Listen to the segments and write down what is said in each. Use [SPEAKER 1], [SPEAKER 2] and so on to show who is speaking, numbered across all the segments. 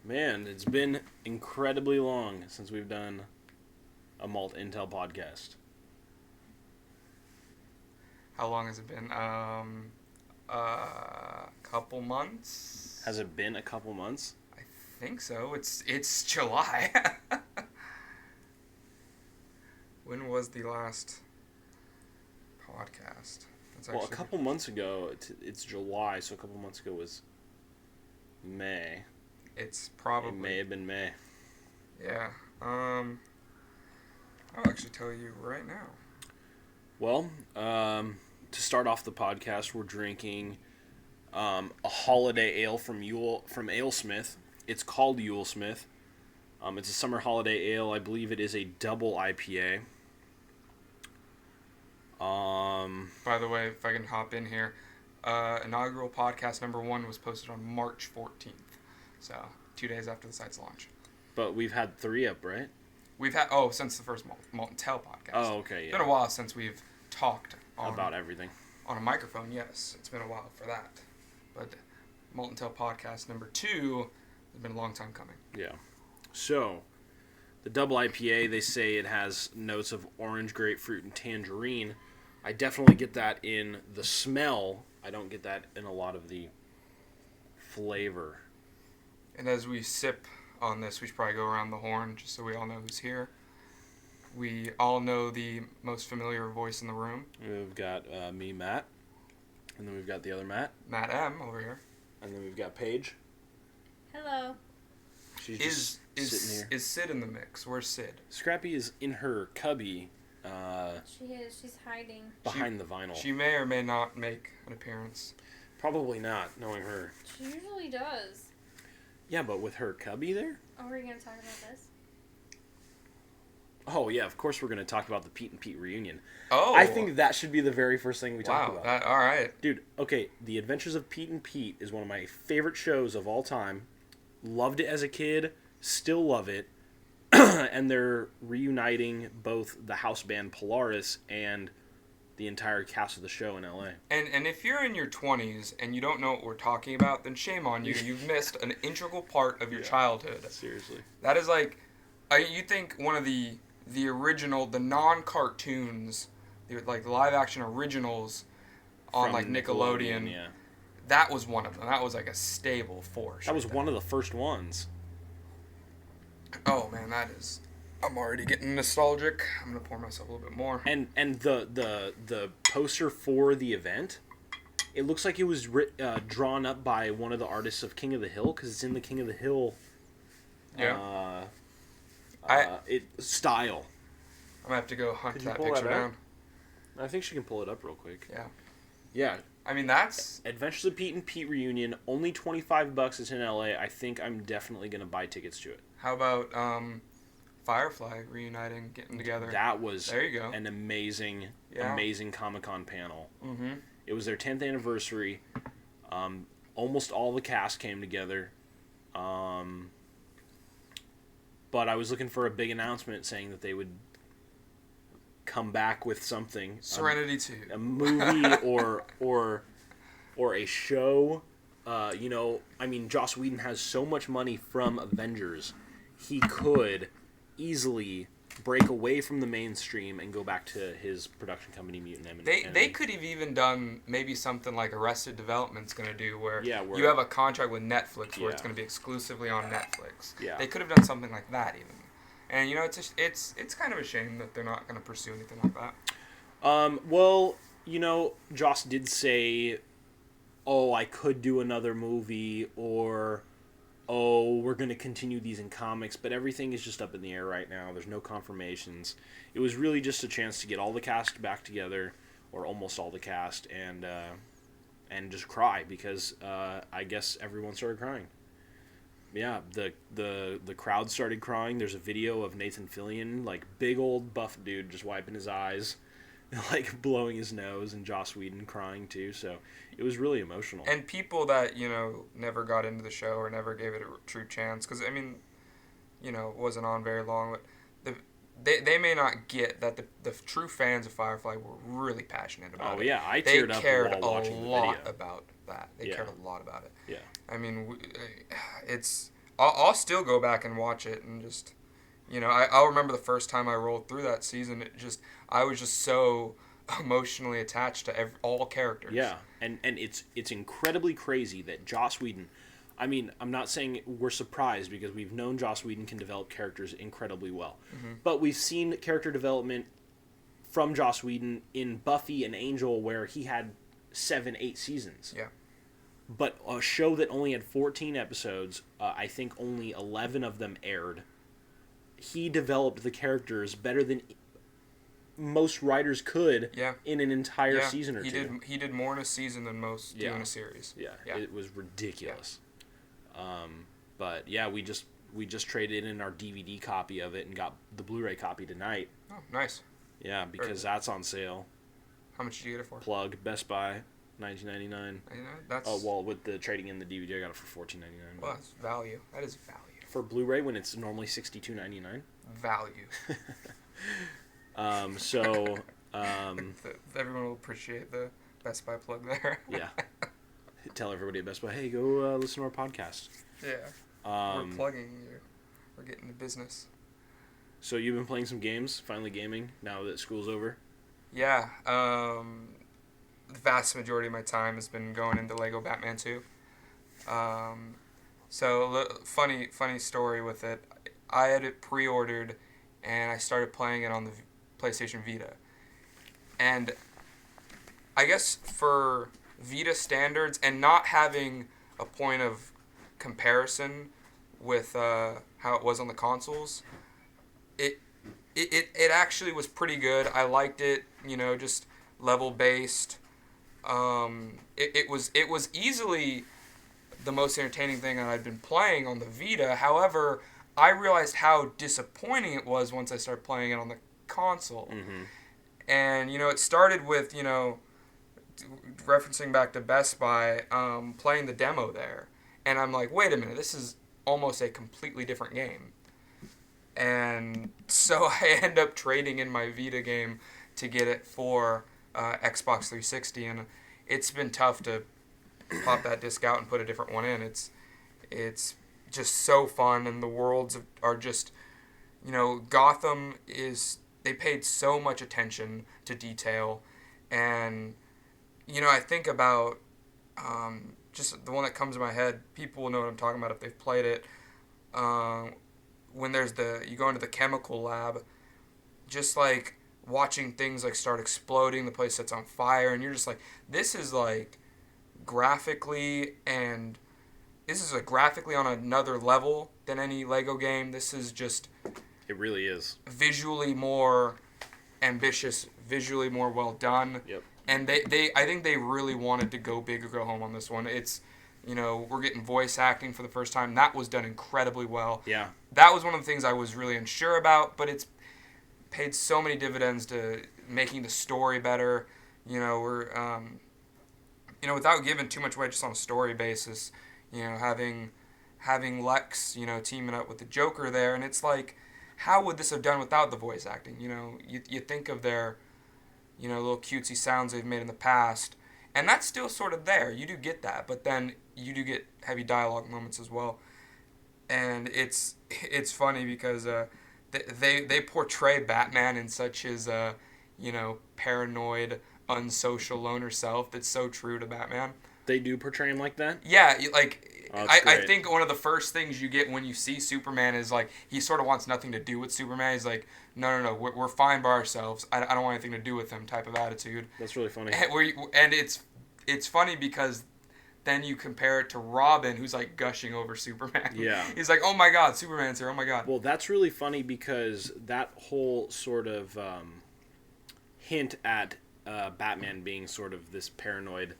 [SPEAKER 1] Man, it's been incredibly long since we've done a mAltIntel podcast.
[SPEAKER 2] How long has it been? Couple months?
[SPEAKER 1] Has it been a couple months?
[SPEAKER 2] I think so. It's July. When was the last podcast?
[SPEAKER 1] Well, a couple months ago, it's July, so a couple months ago was May.
[SPEAKER 2] It's probably...
[SPEAKER 1] It may have been May.
[SPEAKER 2] Yeah. I'll actually tell you right now.
[SPEAKER 1] Well, to start off the podcast, we're drinking a holiday ale from AleSmith. It's called AleSmith. It's a summer holiday ale. I believe it is a double IPA.
[SPEAKER 2] By the way, if I can hop in here, inaugural podcast number 1 was posted on March 14th. So, 2 days after the site's launch.
[SPEAKER 1] But we've had 3 up, right?
[SPEAKER 2] We've had, since the first mAltIntel podcast.
[SPEAKER 1] Oh, okay, yeah.
[SPEAKER 2] It's been a while since we've talked
[SPEAKER 1] about everything.
[SPEAKER 2] On a microphone, yes. It's been a while for that. But mAltIntel podcast number 2 has been a long time coming.
[SPEAKER 1] Yeah. So, the double IPA, they say it has notes of orange, grapefruit, and tangerine. I definitely get that in the smell. I don't get that in a lot of the flavor.
[SPEAKER 2] And as we sip on this, we should probably go around the horn just so we all know who's here. We all know the most familiar voice in the room.
[SPEAKER 1] We've got me, Matt. And then we've got the other Matt.
[SPEAKER 2] Matt M. over here.
[SPEAKER 1] And then we've got Paige.
[SPEAKER 3] Hello.
[SPEAKER 1] She's just sitting here.
[SPEAKER 2] Is Sid in the mix? Where's Sid?
[SPEAKER 1] Scrappy is in her cubby.
[SPEAKER 3] She is. She's hiding.
[SPEAKER 1] Behind the vinyl.
[SPEAKER 2] She may or may not make an appearance.
[SPEAKER 1] Probably not, knowing her.
[SPEAKER 3] She usually does.
[SPEAKER 1] Yeah, but with her cubby there?
[SPEAKER 3] Oh, are we going to talk about this?
[SPEAKER 1] Oh, yeah, of course we're going to talk about the Pete and Pete reunion.
[SPEAKER 2] Oh.
[SPEAKER 1] I think that should be the very first thing we talk about.
[SPEAKER 2] Wow, all right.
[SPEAKER 1] Dude, okay, The Adventures of Pete and Pete is one of my favorite shows of all time. Loved it as a kid, still love it. And they're reuniting both the house band Polaris and the entire cast of the show in LA.
[SPEAKER 2] And if you're in your 20s and you don't know what we're talking about, then shame on you. You've missed an integral part of your childhood.
[SPEAKER 1] Seriously.
[SPEAKER 2] That is like, you think one of the original, the non-cartoons, like live-action originals on like Nickelodeon.
[SPEAKER 1] Yeah.
[SPEAKER 2] That was one of them. That was like a stable force.
[SPEAKER 1] That was one of the first ones.
[SPEAKER 2] Oh man, that is. I'm already getting nostalgic. I'm gonna pour myself a little bit more.
[SPEAKER 1] And the poster for the event, it looks like it was drawn up by one of the artists of King of the Hill, because it's in the King of the Hill.
[SPEAKER 2] Yeah.
[SPEAKER 1] Style.
[SPEAKER 2] I'm gonna have to go hunt that
[SPEAKER 1] pull
[SPEAKER 2] picture
[SPEAKER 1] that out?
[SPEAKER 2] down.
[SPEAKER 1] I think she can pull it up real quick.
[SPEAKER 2] Yeah.
[SPEAKER 1] Yeah.
[SPEAKER 2] I mean, that's...
[SPEAKER 1] Adventures of Pete and Pete reunion, only $25. It's in LA. I think I'm definitely gonna buy tickets to it.
[SPEAKER 2] How about Firefly reuniting, getting together?
[SPEAKER 1] That was
[SPEAKER 2] there you go.
[SPEAKER 1] An amazing Comic-Con panel.
[SPEAKER 2] Mm-hmm.
[SPEAKER 1] It was their 10th anniversary. Almost all the cast came together. But I was looking for a big announcement saying that they would come back with something.
[SPEAKER 2] Serenity 2.
[SPEAKER 1] A movie or a show. I mean, Joss Whedon has so much money from Avengers. He could easily break away from the mainstream and go back to his production company, Mutant Enemy.
[SPEAKER 2] They could have even done maybe something like Arrested Development's going to do, where you have a contract with Netflix where it's going to be exclusively on Netflix.
[SPEAKER 1] Yeah.
[SPEAKER 2] They could have done something like that even. And it's kind of a shame that they're not going to pursue anything like that.
[SPEAKER 1] Well, Joss did say, I could do another movie, or we're going to continue these in comics, but everything is just up in the air right now. There's no confirmations. It was really just a chance to get all the cast back together, or almost all the cast, and just cry, because I guess everyone started crying. Yeah, the crowd started crying. There's a video of Nathan Fillion, like big old buff dude, just wiping his eyes, like blowing his nose, and Joss Whedon crying too. So it was really emotional.
[SPEAKER 2] And people that never got into the show or never gave it a true chance, because I mean, it wasn't on very long, but they may not get that the true fans of Firefly were really passionate about it.
[SPEAKER 1] Oh yeah, I teared up while watching the video.
[SPEAKER 2] About that. They cared a lot about it.
[SPEAKER 1] Yeah.
[SPEAKER 2] I mean, I'll still go back and watch it and just, I'll remember the first time I rolled through that season. I was just so emotionally attached to all characters.
[SPEAKER 1] Yeah, and it's incredibly crazy that Joss Whedon. I mean, I'm not saying we're surprised because we've known Joss Whedon can develop characters incredibly well, but we've seen character development from Joss Whedon in Buffy and Angel where he had 7-8 seasons.
[SPEAKER 2] Yeah.
[SPEAKER 1] But a show that only had 14 episodes, I think only 11 of them aired. He developed the characters better than most writers could in an entire season or two.
[SPEAKER 2] He did more in a season than most do in a series.
[SPEAKER 1] Yeah, it was ridiculous. But yeah, we just traded in our DVD copy of it and got the Blu-ray copy tonight.
[SPEAKER 2] Oh, nice.
[SPEAKER 1] Yeah, because that's on sale.
[SPEAKER 2] How much did you get it for?
[SPEAKER 1] Plug, Best Buy, $19.99.
[SPEAKER 2] That's
[SPEAKER 1] with the trading in the DVD, I got it for $14.99.
[SPEAKER 2] Well, that's value. That is value.
[SPEAKER 1] For Blu-ray, when it's normally $62.99.
[SPEAKER 2] Value. Everyone will appreciate the Best Buy plug there.
[SPEAKER 1] Yeah. Tell everybody at Best Buy, hey, go listen to our podcast.
[SPEAKER 2] Yeah. We're plugging you. We're getting to business.
[SPEAKER 1] So you've been playing some games, finally gaming, now that school's over?
[SPEAKER 2] Yeah. The vast majority of my time has been going into Lego Batman 2. Funny story with it. I had it pre-ordered, and I started playing it on the PlayStation Vita. And I guess for Vita standards and not having a point of comparison with how it was on the consoles, it actually was pretty good. I liked it, just level based. It was easily the most entertaining thing that I'd been playing on the Vita. However, I realized how disappointing it was once I started playing it on the console.
[SPEAKER 1] Mm-hmm.
[SPEAKER 2] And, it started with, referencing back to Best Buy, playing the demo there. And I'm like, wait a minute, this is almost a completely different game. And so I end up trading in my Vita game to get it for Xbox 360. And it's been tough to pop that disc out and put a different one in. It's just so fun, and the worlds are just, Gotham is, they paid so much attention to detail, and, I think about, just the one that comes to my head, people will know what I'm talking about if they've played it, when you go into the chemical lab, just like watching things like start exploding, the place sets on fire, and you're just like, this is like graphically on another level than any Lego game. This is just,
[SPEAKER 1] it really is,
[SPEAKER 2] visually more ambitious, visually more well done.
[SPEAKER 1] Yep.
[SPEAKER 2] And I think they really wanted to go big or go home on this one. It's, we're getting voice acting for the first time. That was done incredibly well.
[SPEAKER 1] Yeah.
[SPEAKER 2] That was one of the things I was really unsure about, but it's paid so many dividends to making the story better. We're, without giving too much away just on a story basis, having Lex, teaming up with the Joker there, and it's like, how would this have done without the voice acting? You think of their, little cutesy sounds they've made in the past, and that's still sort of there. You do get that, but then you do get heavy dialogue moments as well, and it's funny because they portray Batman in such his paranoid, unsocial loner self that's so true to Batman.
[SPEAKER 1] They do portray him like that?
[SPEAKER 2] Yeah, I
[SPEAKER 1] great.
[SPEAKER 2] think one of the first things you get when you see Superman is like, he sort of wants nothing to do with Superman. He's like, no, we're fine by ourselves. I don't want anything to do with him type of attitude.
[SPEAKER 1] That's really funny.
[SPEAKER 2] And it's funny because then you compare it to Robin, who's like gushing over Superman.
[SPEAKER 1] Yeah.
[SPEAKER 2] He's like, oh my God, Superman's here, oh my God.
[SPEAKER 1] Well, that's really funny because that whole sort of hint at Batman being sort of this paranoid,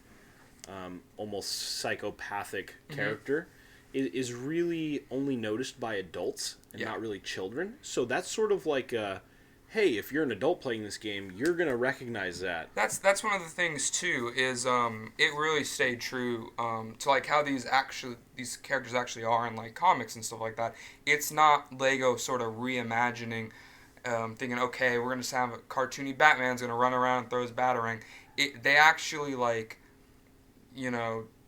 [SPEAKER 1] almost psychopathic character is really only noticed by adults and not really children. So that's sort of like hey, if you're an adult playing this game, you're gonna recognize that.
[SPEAKER 2] That's one of the things too, is it really stayed true to like how these characters actually are in like comics and stuff like that. It's not Lego sort of reimagining, thinking, okay, we're gonna just have a cartoony Batman's gonna run around and throw his batarang. They actually like,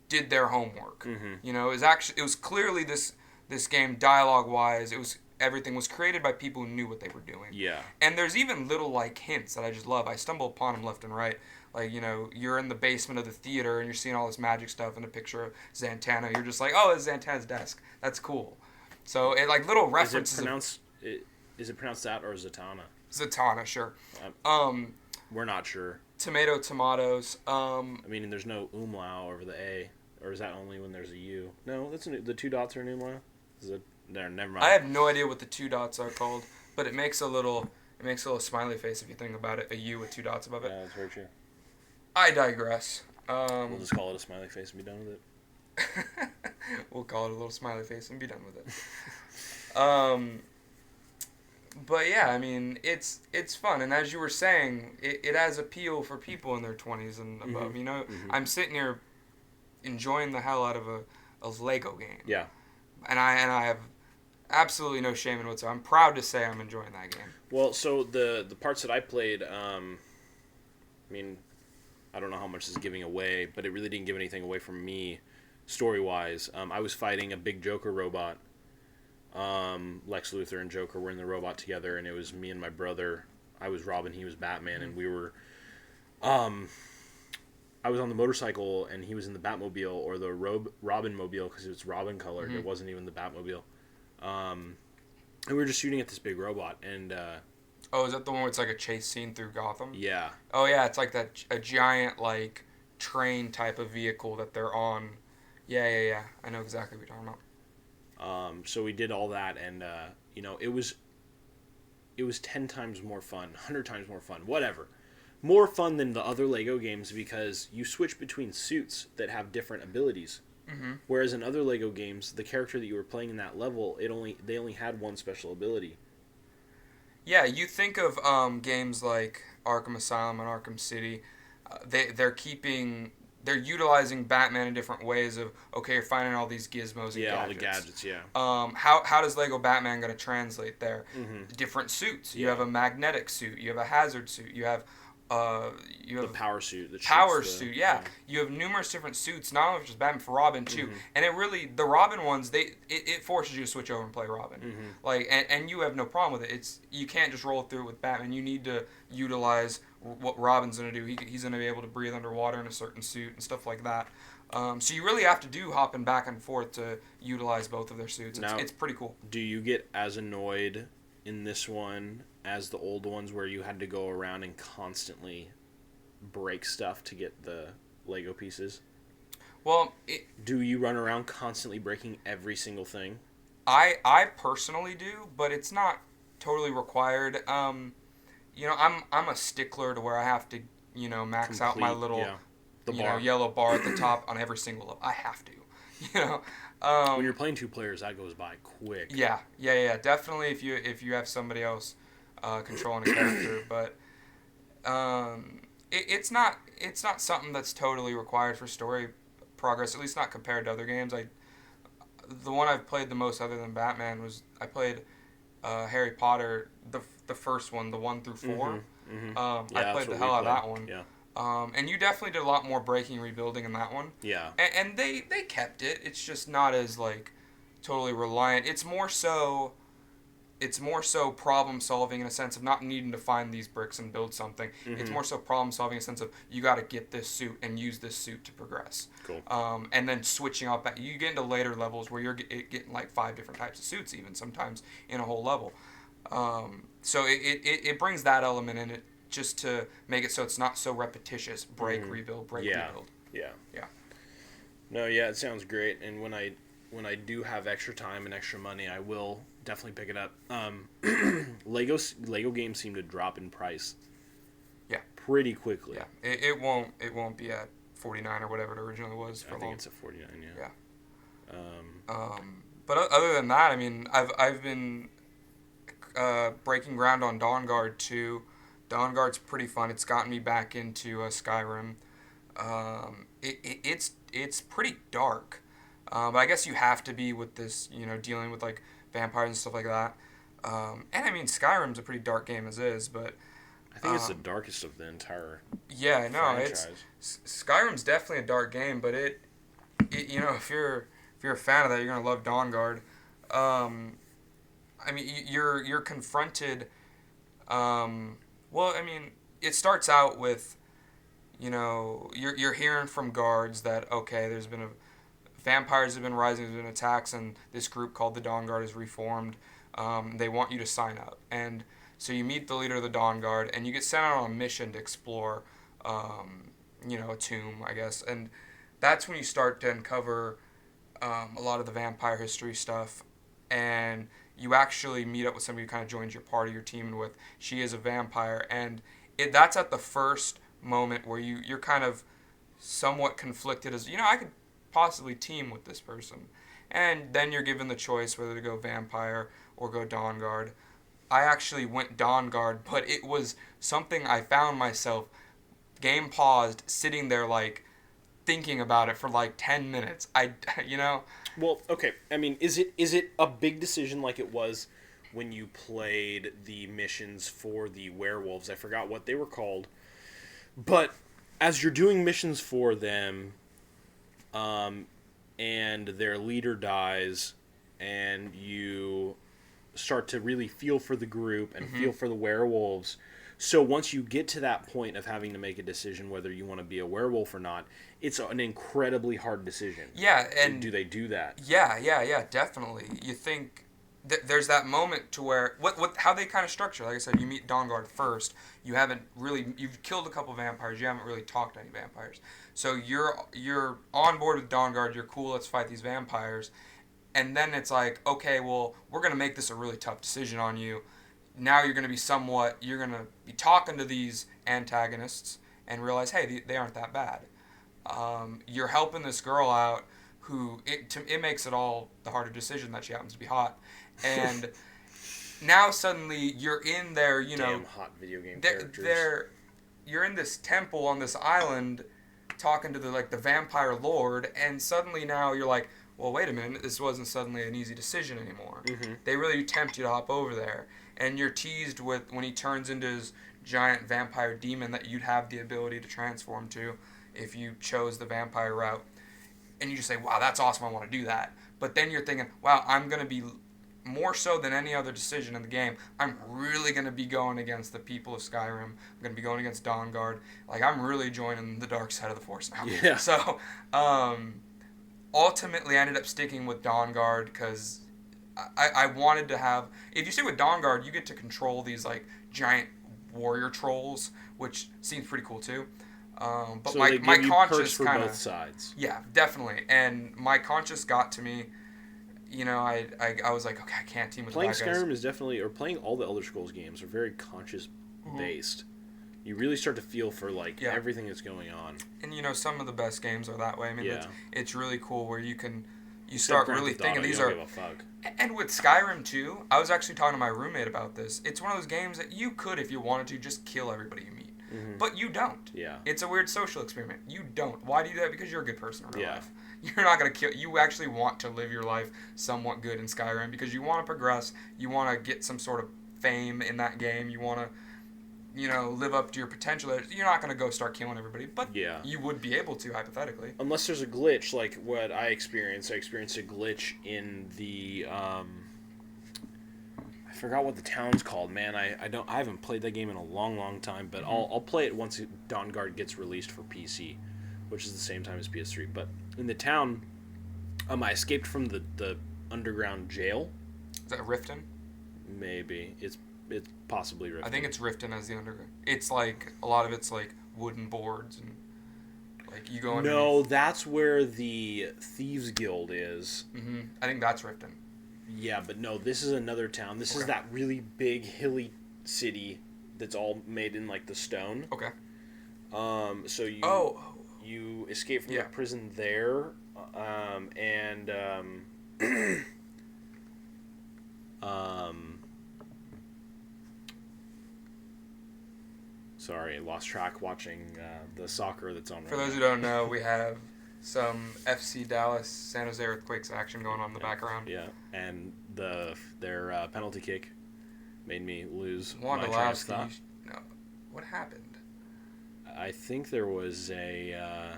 [SPEAKER 2] did their homework.
[SPEAKER 1] Mm-hmm.
[SPEAKER 2] It was clearly this this game, dialogue-wise, everything was created by people who knew what they were doing.
[SPEAKER 1] Yeah.
[SPEAKER 2] And there's even little, like, hints that I just love. I stumble upon them left and right. Like, you know, you're in the basement of the theater and you're seeing all this magic stuff and a picture of Zatanna. You're just like, oh, it's Zatanna's desk. That's cool. So, it, like, little references.
[SPEAKER 1] Is it pronounced that or Zatanna?
[SPEAKER 2] Zatanna, sure.
[SPEAKER 1] We're not sure.
[SPEAKER 2] Tomatoes.
[SPEAKER 1] I mean, and there's no umlaut over the A. Or is that only when there's a U? No, the 2 dots are an umlaut? Never mind.
[SPEAKER 2] I have no idea what the 2 dots are called, but it makes a little smiley face if you think about it. A U with 2 dots above it.
[SPEAKER 1] Yeah, that's very true.
[SPEAKER 2] I digress.
[SPEAKER 1] We'll just call it a smiley face and be done with it.
[SPEAKER 2] We'll call it a little smiley face and be done with it. But yeah, I mean, it's fun, and as you were saying, it has appeal for people in their 20s and above. You know, I'm sitting here enjoying the hell out of a Lego game.
[SPEAKER 1] Yeah.
[SPEAKER 2] And I have absolutely no shame in whatsoever. I'm proud to say I'm enjoying that game.
[SPEAKER 1] Well, so the parts that I played, I mean, I don't know how much this is giving away, but it really didn't give anything away from me, story-wise. I was fighting a big Joker robot. Lex Luthor and Joker were in the robot together, and it was me and my brother. I was Robin, he was Batman, and we were... I was on the motorcycle, and he was in the Batmobile, or the Robin Mobile, because it was Robin colored. It wasn't even the Batmobile. And we were just shooting at this big robot, and...
[SPEAKER 2] Oh, is that the one where it's like a chase scene through Gotham?
[SPEAKER 1] Yeah.
[SPEAKER 2] Oh, yeah, it's like a giant, like, train type of vehicle that they're on. Yeah. I know exactly what you're talking about.
[SPEAKER 1] So we did all that, and, you know, it was 10 times more fun, 100 times more fun, whatever. More fun than the other Lego games because you switch between suits that have different abilities. Mm-hmm. Whereas in other Lego games, the character that you were playing in that level, they only had one special ability.
[SPEAKER 2] Yeah, you think of games like Arkham Asylum and Arkham City. They're utilizing Batman in different ways of, okay, you're finding all these gizmos and gadgets.
[SPEAKER 1] All the gadgets, yeah.
[SPEAKER 2] How does Lego Batman going to translate there?
[SPEAKER 1] Mm-hmm.
[SPEAKER 2] Different suits.
[SPEAKER 1] Yeah.
[SPEAKER 2] You have a magnetic suit. You have a hazard suit. You have
[SPEAKER 1] the power suit.
[SPEAKER 2] Yeah. You have numerous different suits, not only just Batman, for Robin too. And the Robin ones, it forces you to switch over and play Robin.
[SPEAKER 1] Mm-hmm.
[SPEAKER 2] Like, and you have no problem with it. You can't just roll through it with Batman. You need to utilize what Robin's gonna do. He's gonna be able to breathe underwater in a certain suit and stuff like that. So you really have to do hopping back and forth to utilize both of their suits. It's pretty cool.
[SPEAKER 1] Do you get as annoyed in this one as the old ones where you had to go around and constantly break stuff to get the Lego pieces?
[SPEAKER 2] Well,
[SPEAKER 1] do you run around constantly breaking every single thing?
[SPEAKER 2] I personally do, but it's not totally required. You know, I'm a stickler to where I have to, you know, max out my little yellow bar at the top on every single level. I have to, you know.
[SPEAKER 1] When you're playing 2 players, that goes by quick.
[SPEAKER 2] Yeah. Definitely if you have somebody else controlling a character, but it's not something that's totally required for story progress. At least not compared to other games. The one I've played the most other than Batman was I played Harry Potter, the first one, the 1 through 4.
[SPEAKER 1] Mm-hmm.
[SPEAKER 2] I played the hell out of that one.
[SPEAKER 1] Yeah.
[SPEAKER 2] And you definitely did a lot more breaking and rebuilding in that one.
[SPEAKER 1] Yeah.
[SPEAKER 2] And they kept it. It's just not as like totally reliant. It's more so problem solving in a sense of not needing to find these bricks and build something. Mm-hmm. It's more so problem solving in a sense of you got to get this suit and use this suit to progress.
[SPEAKER 1] Cool.
[SPEAKER 2] And then switching up. You get into later levels where you're getting like 5 different types of suits even sometimes in a whole level. So it brings that element in it just to make it so it's not so repetitious. Break, rebuild, break, rebuild.
[SPEAKER 1] Yeah. No, yeah, it sounds great. And when I do have extra time and extra money, I will definitely pick it up. Lego games seem to drop in price.
[SPEAKER 2] Yeah.
[SPEAKER 1] Pretty quickly.
[SPEAKER 2] Yeah. It won't be at $49 or whatever it originally was for
[SPEAKER 1] I think it's at $49.
[SPEAKER 2] Yeah. But other than that, I mean, I've been breaking ground on Dawnguard too. Dawnguard's pretty fun. It's gotten me back into Skyrim. It's pretty dark, but I guess you have to be with this, you know, dealing with like vampires and stuff like that. And I mean, Skyrim's a pretty dark game as is, but
[SPEAKER 1] I think it's the darkest of the entire
[SPEAKER 2] franchise. Skyrim's definitely a dark game, but it you know, if you're a fan of that, you're gonna love Dawnguard. I mean, you're confronted. Well, I mean, it starts out with, you're hearing from guards that okay, vampires have been rising, there's been attacks, and this group called the Dawnguard is reformed. They want you to sign up, and so you meet the leader of the Dawnguard, and you get sent out on a mission to explore, a tomb, I guess, and that's when you start to uncover a lot of the vampire history stuff, and you actually meet up with somebody who kind of joins your party, you're teaming with. She is a vampire, and that's at the first moment where you're kind of somewhat conflicted as, I could possibly team with this person. And then you're given the choice whether to go vampire or go Dawnguard. I actually went Dawnguard, but it was something I found myself, game paused, sitting there like thinking about it for like 10 minutes.
[SPEAKER 1] Well, okay. I mean, is it a big decision like it was when you played the missions for the werewolves? I forgot what they were called. But as you're doing missions for them, and their leader dies, and you start to really feel for the group and feel for the werewolves. So once you get to that point of having to make a decision whether you want to be a werewolf or not, it's an incredibly hard decision.
[SPEAKER 2] Yeah, and
[SPEAKER 1] do they do that?
[SPEAKER 2] Yeah, definitely. You think there's that moment to where how they kind of structure. Like I said, you meet Dawnguard first. You've killed a couple vampires. You haven't really talked to any vampires. So you're on board with Dawnguard. You're cool. Let's fight these vampires. And then it's like, okay, well, we're gonna make this a really tough decision on you. Now you're gonna be talking to these antagonists and realize, hey, they aren't that bad. You're helping this girl out who it makes it all the harder decision that she happens to be hot. And now suddenly you're in there,
[SPEAKER 1] Damn hot video game characters.
[SPEAKER 2] You're in this temple on this island talking to the vampire lord, and suddenly now you're like, well, wait a minute, this wasn't suddenly an easy decision anymore. Mm-hmm. They really tempt you to hop over there. And you're teased with when he turns into his giant vampire demon that you'd have the ability to transform to if you chose the vampire route. And you just say, wow, that's awesome, I want to do that. But then you're thinking, wow, I'm going to be, more so than any other decision in the game, I'm really going to be going against the people of Skyrim. I'm going to be going against Dawnguard. Like, I'm really joining the dark side of the Force now.
[SPEAKER 1] Yeah.
[SPEAKER 2] So, ultimately I ended up sticking with Dawnguard because I wanted to have... If you stick with Dawnguard, you get to control these, giant warrior trolls, which seems pretty cool, too. But
[SPEAKER 1] so
[SPEAKER 2] my conscience
[SPEAKER 1] kind of both sides.
[SPEAKER 2] Yeah, definitely. And my conscience got to me. I was like, okay, I can't team with
[SPEAKER 1] playing
[SPEAKER 2] the bad guys.
[SPEAKER 1] Skyrim is definitely, or playing all the Elder Scrolls games are very conscious based. You really start to feel for everything that's going on.
[SPEAKER 2] And some of the best games are that way. I mean, it's really cool where you
[SPEAKER 1] Except
[SPEAKER 2] start really thinking these
[SPEAKER 1] don't
[SPEAKER 2] are.
[SPEAKER 1] Give a fuck.
[SPEAKER 2] And with Skyrim too, I was actually talking to my roommate about this. It's one of those games that you could, if you wanted to, just kill everybody you meet. Mm-hmm. But you don't.
[SPEAKER 1] Yeah.
[SPEAKER 2] It's a weird social experiment. You don't. Why do you do that? Because you're a good person in real life. You're not going to kill. You actually want to live your life somewhat good in Skyrim because you want to progress. You want to get some sort of fame in that game. You want to, live up to your potential. You're not going to go start killing everybody, but you would be able to, hypothetically.
[SPEAKER 1] Unless there's a glitch like what I experienced. I experienced a glitch in the... I forgot what the town's called, man. I haven't played that game in a long time, but I'll play it once Dawnguard gets released for PC, which is the same time as PS3. But in the town, I escaped from the underground jail.
[SPEAKER 2] Is that Riften?
[SPEAKER 1] Maybe it's possibly Riften.
[SPEAKER 2] I think it's Riften as the underground. It's like a lot of it's like wooden boards and you go.
[SPEAKER 1] No, that's where the Thieves Guild is.
[SPEAKER 2] Mm-hmm. I think that's Riften.
[SPEAKER 1] Yeah, but no, this is another town. This is that really big, hilly city that's all made in, the stone.
[SPEAKER 2] Okay.
[SPEAKER 1] So you escape from the prison there, sorry, I lost track watching the soccer that's on right
[SPEAKER 2] For those who don't know, we have some FC Dallas San Jose Earthquakes action going on in the background.
[SPEAKER 1] Yeah, and their penalty kick made me lose my train of thought.
[SPEAKER 2] No, what happened?
[SPEAKER 1] I think there was a.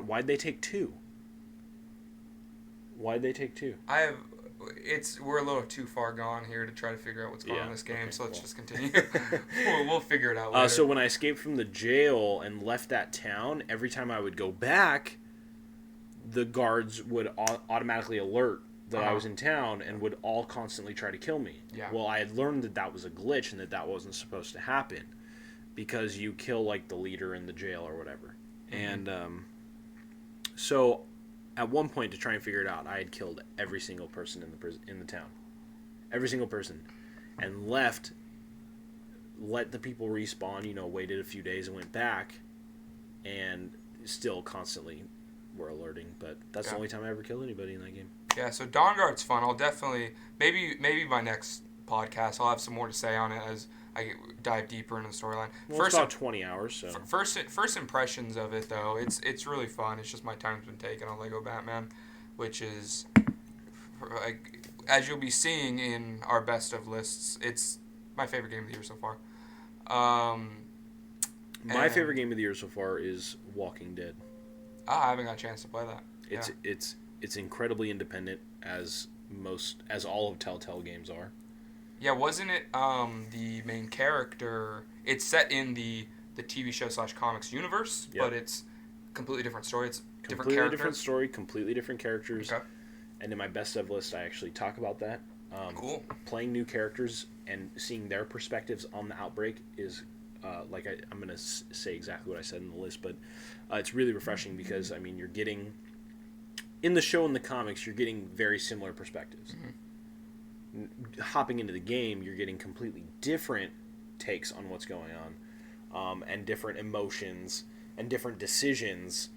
[SPEAKER 1] Why'd they take two?
[SPEAKER 2] we're a little too far gone here to try to figure out what's going on in this game,
[SPEAKER 1] okay,
[SPEAKER 2] so let's
[SPEAKER 1] cool.
[SPEAKER 2] just continue. we'll figure it out later.
[SPEAKER 1] So when I escaped from the jail and left that town, every time I would go back, the guards would automatically alert that I was in town and would all constantly try to kill me.
[SPEAKER 2] Yeah.
[SPEAKER 1] Well, I had learned that was a glitch and that wasn't supposed to happen because you kill, like, the leader in the jail or whatever. And so at one point, to try and figure it out, I had killed every single person in the town. Every single person. And let the people respawn, waited a few days and went back, and still constantly were alerting. But that's the only time I ever killed anybody in that game.
[SPEAKER 2] Yeah, so Dawnguard's fun. I'll definitely, maybe my next podcast, I'll have some more to say on it as I dive deeper into the storyline.
[SPEAKER 1] Well, it's about 20 hours, so.
[SPEAKER 2] First impressions of it, though, it's really fun. It's just my time's been taken on Lego Batman, which is, like, as you'll be seeing in our best of lists, it's my favorite game of the year so far.
[SPEAKER 1] My favorite game of the year so far is Walking Dead.
[SPEAKER 2] I haven't got a chance to play that.
[SPEAKER 1] It's incredibly independent, as all of Telltale games are.
[SPEAKER 2] Yeah, wasn't it the main character? It's set in the TV show / comics universe, but it's a completely different story. It's
[SPEAKER 1] completely different story, completely different characters.
[SPEAKER 2] Okay.
[SPEAKER 1] And in my best of list, I actually talk about that.
[SPEAKER 2] Cool.
[SPEAKER 1] Playing new characters and seeing their perspectives on the outbreak is, I'm going to say exactly what I said in the list, but it's really refreshing because, I mean, you're getting, in the show and the comics, you're getting very similar perspectives. Hopping into the game, you're getting completely different takes on what's going on, and different emotions and different decisions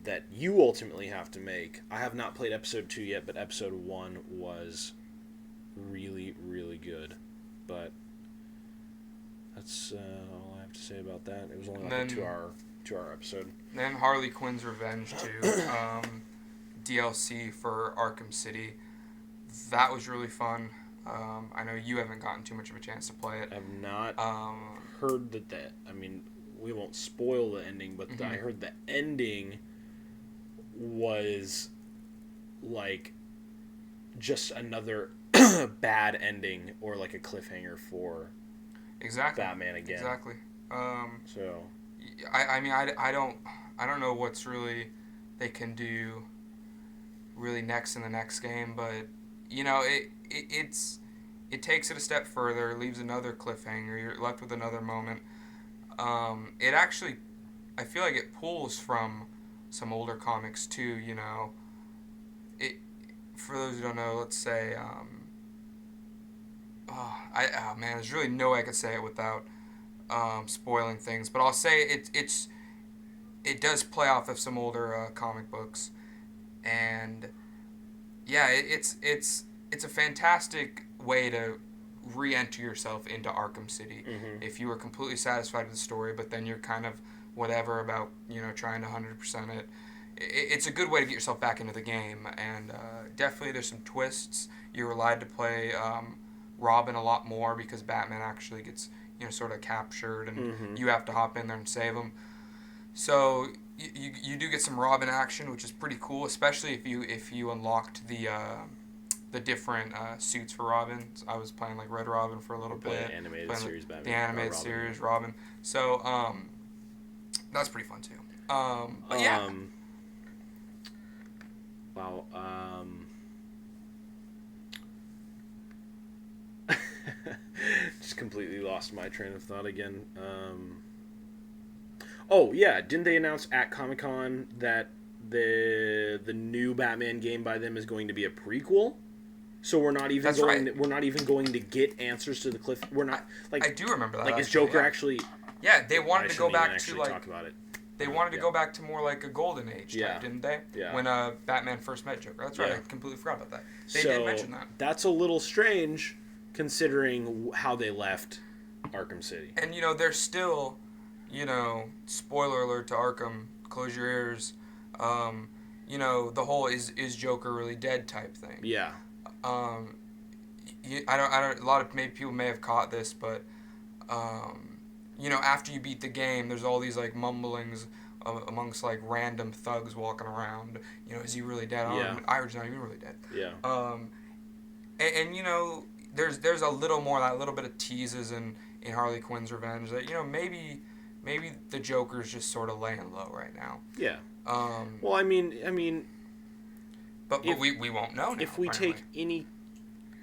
[SPEAKER 1] that you ultimately have to make. I have not played episode 2 yet, but episode 1 was really, really good. But that's all I have to say about that. It was only like a 2-hour episode.
[SPEAKER 2] Then Harley Quinn's Revenge 2, DLC for Arkham City. That was really fun. I know you haven't gotten too much of a chance to play it.
[SPEAKER 1] I've not heard that. I mean, we won't spoil the ending, but I heard the ending was like just another bad ending or like a cliffhanger for Batman again.
[SPEAKER 2] Exactly.
[SPEAKER 1] So
[SPEAKER 2] I mean I don't know what's really they can do really next in the next game, but it takes it a step further, leaves another cliffhanger, you're left with another moment. It actually, I feel like it pulls from some older comics too, It, for those who don't know, let's say, man, there's really no way I could say it without spoiling things, but I'll say it does play off of some older comic books, and yeah, it's a fantastic way to re-enter yourself into Arkham City. If you were completely satisfied with the story, but then you're kind of whatever about trying to 100% it. It's a good way to get yourself back into the game, and definitely there's some twists. You're allowed to play Robin a lot more because Batman actually gets sort of captured, and you have to hop in there and save him. So you do get some Robin action, which is pretty cool, especially if you unlocked the different suits for Robin. I was playing like Red Robin for a little bit.
[SPEAKER 1] The animated series Batman.
[SPEAKER 2] The animated series Robin. So that's pretty fun too. But yeah.
[SPEAKER 1] Wow. Just completely lost my train of thought again. Oh yeah, didn't they announce at Comic-Con that the new Batman game by them is going to be a prequel? So we're not even we're not even going to get answers to the cliff. We're not like
[SPEAKER 2] I do remember that.
[SPEAKER 1] Like is Joker actually?
[SPEAKER 2] Yeah, they wanted to go back to like
[SPEAKER 1] talk about it.
[SPEAKER 2] They wanted to go back to more like a golden age type, didn't they?
[SPEAKER 1] Yeah.
[SPEAKER 2] When Batman first met Joker. That's right. I completely forgot about that. They did mention that.
[SPEAKER 1] That's a little strange considering how they left Arkham City.
[SPEAKER 2] And they're still, spoiler alert to Arkham, close your ears. The whole is Joker really dead type thing.
[SPEAKER 1] Yeah.
[SPEAKER 2] I don't. A lot of people may have caught this, but after you beat the game, there's all these like mumblings amongst like random thugs walking around. You know, is he really dead?
[SPEAKER 1] Yeah.
[SPEAKER 2] Irish not even really dead.
[SPEAKER 1] Yeah.
[SPEAKER 2] And you know, there's a little more, that little bit of teases in Harley Quinn's Revenge that, you know, maybe the Joker's just sort of laying low right now.
[SPEAKER 1] Yeah. Well, I mean,
[SPEAKER 2] but we won't know now.
[SPEAKER 1] If we
[SPEAKER 2] apparently.
[SPEAKER 1] take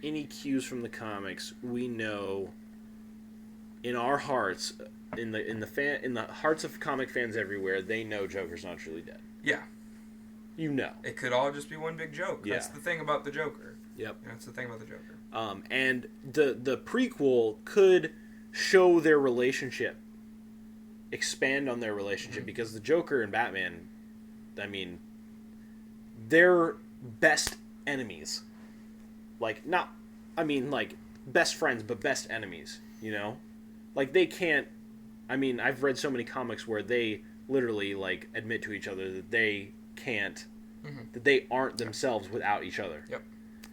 [SPEAKER 1] any cues from the comics, we know in our hearts, in the hearts of comic fans everywhere, they know Joker's not truly dead.
[SPEAKER 2] Yeah.
[SPEAKER 1] You know.
[SPEAKER 2] It could all just be one big joke.
[SPEAKER 1] Yeah.
[SPEAKER 2] That's the thing about the Joker.
[SPEAKER 1] Yep.
[SPEAKER 2] That's the thing about the Joker.
[SPEAKER 1] And the prequel could show their relationship, expand on their relationship,
[SPEAKER 2] Mm-hmm.
[SPEAKER 1] because the Joker and Batman, I mean, they're best enemies. Like, best friends, but best enemies, you know? Like, they can't... I mean, I've read so many comics where they literally, like, admit to each other that they can't...
[SPEAKER 2] Mm-hmm.
[SPEAKER 1] that they aren't themselves without each other.
[SPEAKER 2] Yep.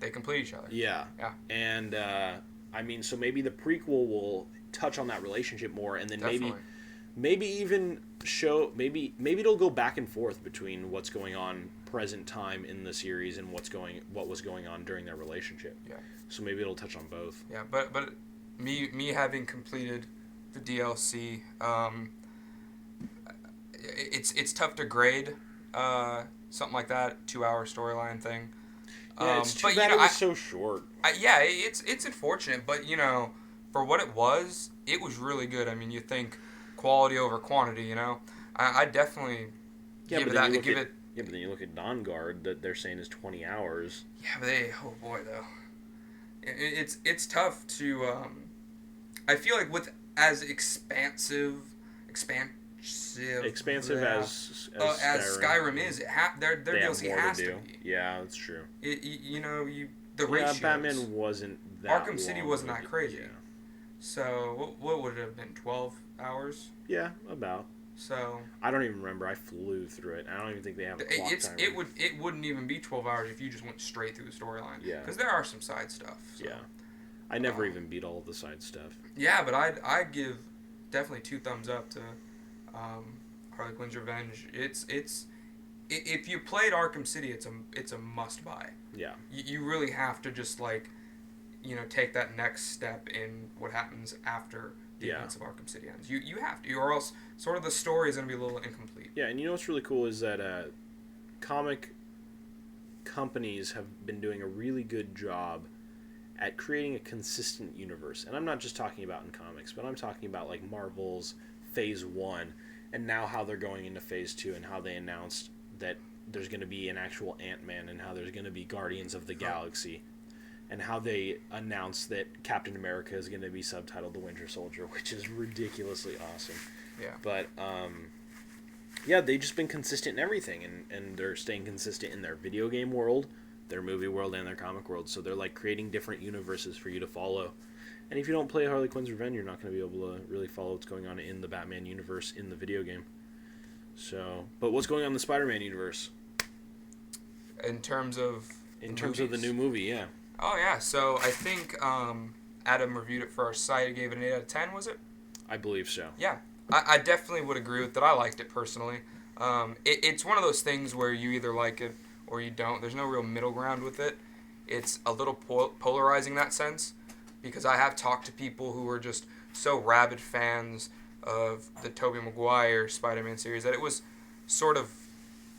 [SPEAKER 2] They complete each other.
[SPEAKER 1] Yeah.
[SPEAKER 2] Yeah.
[SPEAKER 1] And, I mean, so maybe the prequel will touch on that relationship more, and then
[SPEAKER 2] Definitely.
[SPEAKER 1] maybe even show... Maybe it'll go back and forth between what's going on present time in the series and what was going on during their relationship.
[SPEAKER 2] Yeah.
[SPEAKER 1] So maybe it'll touch on both.
[SPEAKER 2] Yeah, but me having completed the DLC, it's tough to grade something like that 2-hour storyline thing.
[SPEAKER 1] Yeah, it's too
[SPEAKER 2] but,
[SPEAKER 1] bad
[SPEAKER 2] you know,
[SPEAKER 1] it was so short.
[SPEAKER 2] yeah, it's unfortunate, but you know, for what it was really good. I mean, you think quality over quantity, you know. I definitely give it that.
[SPEAKER 1] Yeah, but then you look at Dawnguard that they're saying is 20 hours.
[SPEAKER 2] Yeah, but oh boy, though, it's tough to. I feel like with as expansive as Skyrim is, their
[SPEAKER 1] they have
[SPEAKER 2] DLC
[SPEAKER 1] more
[SPEAKER 2] has
[SPEAKER 1] to
[SPEAKER 2] to
[SPEAKER 1] do.
[SPEAKER 2] be.
[SPEAKER 1] Yeah, that's true.
[SPEAKER 2] The ratios.
[SPEAKER 1] Batman wasn't that
[SPEAKER 2] Arkham City
[SPEAKER 1] long
[SPEAKER 2] wasn't
[SPEAKER 1] of
[SPEAKER 2] that
[SPEAKER 1] a-
[SPEAKER 2] crazy.
[SPEAKER 1] Yeah.
[SPEAKER 2] So what would it have been? 12 hours.
[SPEAKER 1] Yeah, about.
[SPEAKER 2] So
[SPEAKER 1] I don't even remember. I flew through it. I don't even think they have a clock timer.
[SPEAKER 2] it wouldn't even be 12 hours if you just went straight through the storyline.
[SPEAKER 1] Yeah.
[SPEAKER 2] Because there are some side stuff. So.
[SPEAKER 1] Yeah. I never even beat all of the side stuff.
[SPEAKER 2] Yeah, but I'd give definitely 2 thumbs up to Harley Quinn's Revenge. It's if you played Arkham City, it's a must buy.
[SPEAKER 1] Yeah.
[SPEAKER 2] You really have to just take that next step in what happens after the events of Arkham City ends. You have to, or else sort of the story is going to be a little incomplete.
[SPEAKER 1] Yeah, and you know what's really cool is that comic companies have been doing a really good job at creating a consistent universe. And I'm not just talking about in comics, but I'm talking about like Marvel's Phase 1 and now how they're going into Phase 2 and how they announced that there's going to be an actual Ant-Man and how there's going to be Guardians of the Galaxy and how they announced that Captain America is going to be subtitled The Winter Soldier, which is ridiculously awesome.
[SPEAKER 2] Yeah.
[SPEAKER 1] But, yeah, they've just been consistent in everything, and they're staying consistent in their video game world, their movie world, and their comic world. So they're, like, creating different universes for you to follow. And if you don't play Harley Quinn's Revenge, you're not going to be able to really follow what's going on in the Batman universe in the video game. So, but what's going on in the Spider-Man universe?
[SPEAKER 2] In terms of
[SPEAKER 1] the new movie, yeah.
[SPEAKER 2] Oh, yeah. So I think Adam reviewed it for our site. He gave it an 8 out of 10, was it?
[SPEAKER 1] I believe so.
[SPEAKER 2] Yeah. I definitely would agree with that. I liked it personally. It's one of those things where you either like it or you don't. There's no real middle ground with it. It's a little polarizing in that sense because I have talked to people who are just so rabid fans of the Tobey Maguire Spider-Man series that it was sort of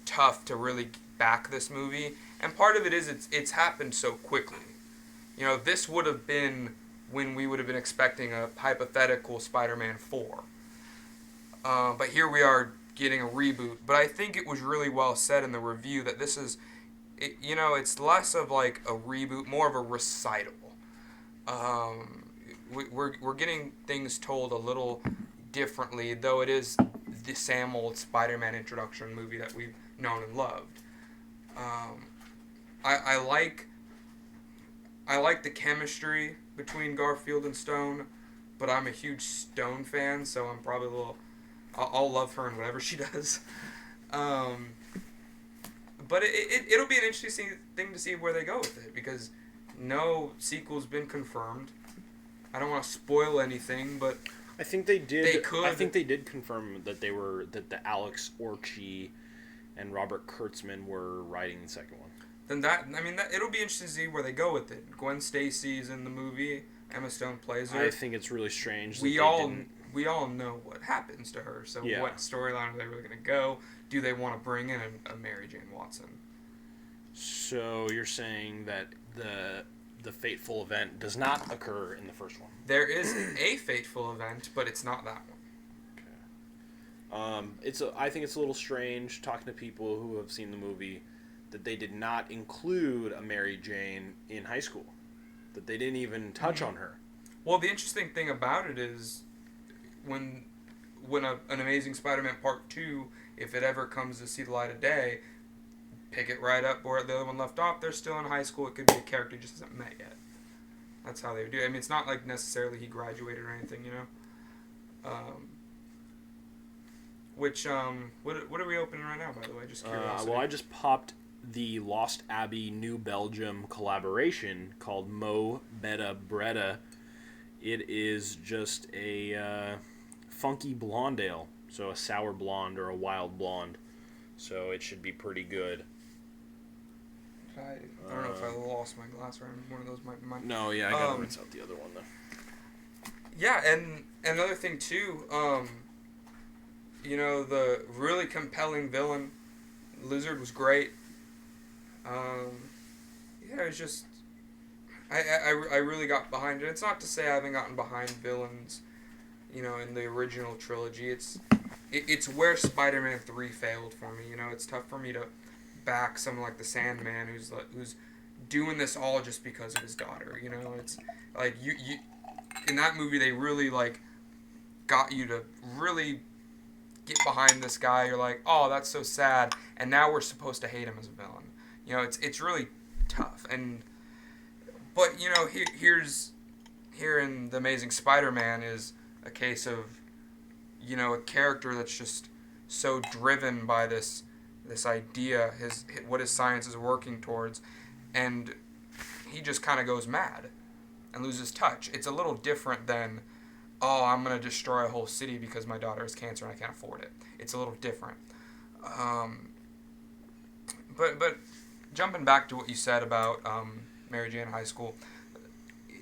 [SPEAKER 2] tough to really back this movie. And part of it is it's happened so quickly. You know, this would have been when we would have been expecting a hypothetical Spider-Man 4. But here we are getting a reboot. But I think it was really well said in the review that this is, it's less of like a reboot, more of a recital. We're getting things told a little differently, though it is the same old Spider-Man introduction movie that we've known and loved. I like the chemistry between Garfield and Stone, but I'm a huge Stone fan, so I'm probably a little... I'll love her in whatever she does. But it'll be an interesting thing to see where they go with it, because no sequel's been confirmed. I don't want to spoil anything, but
[SPEAKER 1] I think they did.
[SPEAKER 2] They could.
[SPEAKER 1] I think they did confirm that the Alex Orchi and Robert Kurtzman were writing the second one.
[SPEAKER 2] Then it'll be interesting to see where they go with it. Gwen Stacy's in the movie. Emma Stone plays her.
[SPEAKER 1] I think it's really strange.
[SPEAKER 2] We all know what happens to her. So
[SPEAKER 1] Yeah.
[SPEAKER 2] what storyline are they really going to go? Do they want to bring in a Mary Jane Watson?
[SPEAKER 1] So you're saying that the fateful event does not occur in the first one?
[SPEAKER 2] There is a fateful event, but it's not that one.
[SPEAKER 1] Okay. I think it's a little strange talking to people who have seen the movie that they did not include a Mary Jane in high school. That they didn't even touch on her.
[SPEAKER 2] Well, the interesting thing about it is when an Amazing Spider-Man Part 2, if it ever comes to see the light of day, pick it right up where the other one left off. They're still in high school. It could be a character just hasn't met yet. That's how they would do it. I mean, it's not like necessarily he graduated or anything, you know? What are we opening right now, by the way? Just curiosity.
[SPEAKER 1] Well, I just popped the Lost Abbey New Belgium collaboration called Mo Betta Bretta. It is just a funky blonde ale, so a sour blonde or a wild blonde. So it should be pretty good.
[SPEAKER 2] I don't know if I lost my glass or one of those might be mine.
[SPEAKER 1] No, yeah, I gotta rinse out the other one though.
[SPEAKER 2] Yeah, and another thing too, you know, the really compelling villain, Lizard, was great. Yeah, it was just, I really got behind it. It's not to say I haven't gotten behind villains, you know, in the original trilogy. It's where Spider-Man 3 failed for me. You know, it's tough for me to back someone like the Sandman who's doing this all just because of his daughter. You know, it's like you in that movie they really like got you to really get behind this guy. You're like, oh, that's so sad, and now we're supposed to hate him as a villain. You know, it's really tough. But you know, here in The Amazing Spider-Man is a case of, you know, a character that's just so driven by this idea, what his science is working towards, and he just kind of goes mad and loses touch. It's a little different than, oh, I'm going to destroy a whole city because my daughter has cancer and I can't afford it. It's a little different. But jumping back to what you said about Mary Jane High School,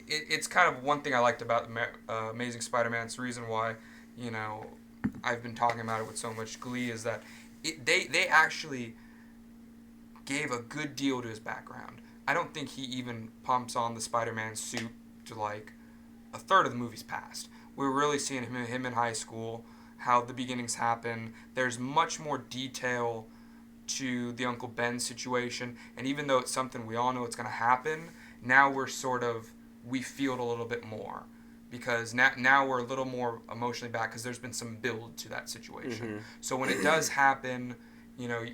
[SPEAKER 2] it's kind of one thing I liked about Amazing Spider-Man. It's the reason why, you know, I've been talking about it with so much glee, is that they actually gave a good deal to his background. I don't think he even pumps on the Spider-Man suit to like a third of the movie's past. We're really seeing him in high school, how the beginnings happen. There's much more detail to the Uncle Ben situation, and even though it's something we all know it's going to happen, now we feel it a little bit more, because now we're a little more emotionally back because there's been some build to that situation. Mm-hmm. So when it does happen, you know,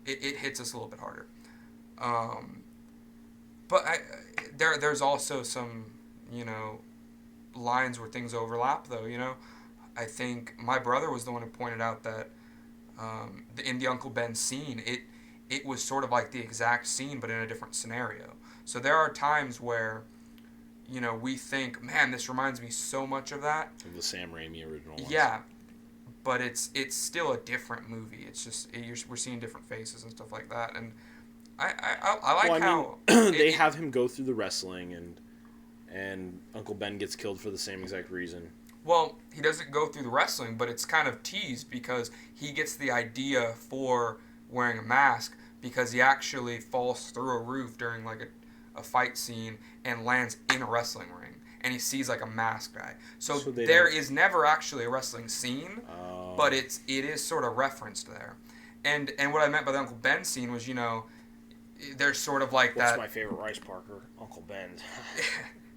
[SPEAKER 2] it hits us a little bit harder. But there's also some, you know, lines where things overlap, though. You know, I think my brother was the one who pointed out that in the Uncle Ben scene, it was sort of like the exact scene, but in a different scenario. So there are times where, you know, we think, man, this reminds me so much of that.
[SPEAKER 1] Of the Sam Raimi original ones.
[SPEAKER 2] Yeah, but it's still a different movie. It's just we're seeing different faces and stuff like that, and I like how
[SPEAKER 1] they have him go through the wrestling, and Uncle Ben gets killed for the same exact reason.
[SPEAKER 2] Well, he doesn't go through the wrestling, but it's kind of teased because he gets the idea for wearing a mask because he actually falls through a roof during like a fight scene and lands in a wrestling ring, and he sees like a masked guy. So there is never actually a wrestling scene, but it is sort of referenced there. And what I meant by the Uncle Ben scene was, you know, there's sort of like
[SPEAKER 1] What's my favorite Rice Parker? Uncle Ben's.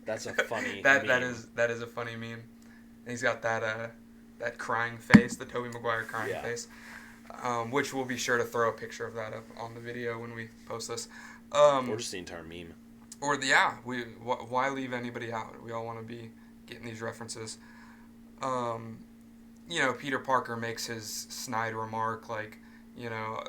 [SPEAKER 1] That's a funny
[SPEAKER 2] that
[SPEAKER 1] meme.
[SPEAKER 2] that is a funny meme. And he's got that crying face, the Tobey Maguire crying face, which we'll be sure to throw a picture of that up on the video when we post this.
[SPEAKER 1] Or just the entire meme.
[SPEAKER 2] Or why leave anybody out? We all want to be getting these references. You know, Peter Parker makes his snide remark like, you know,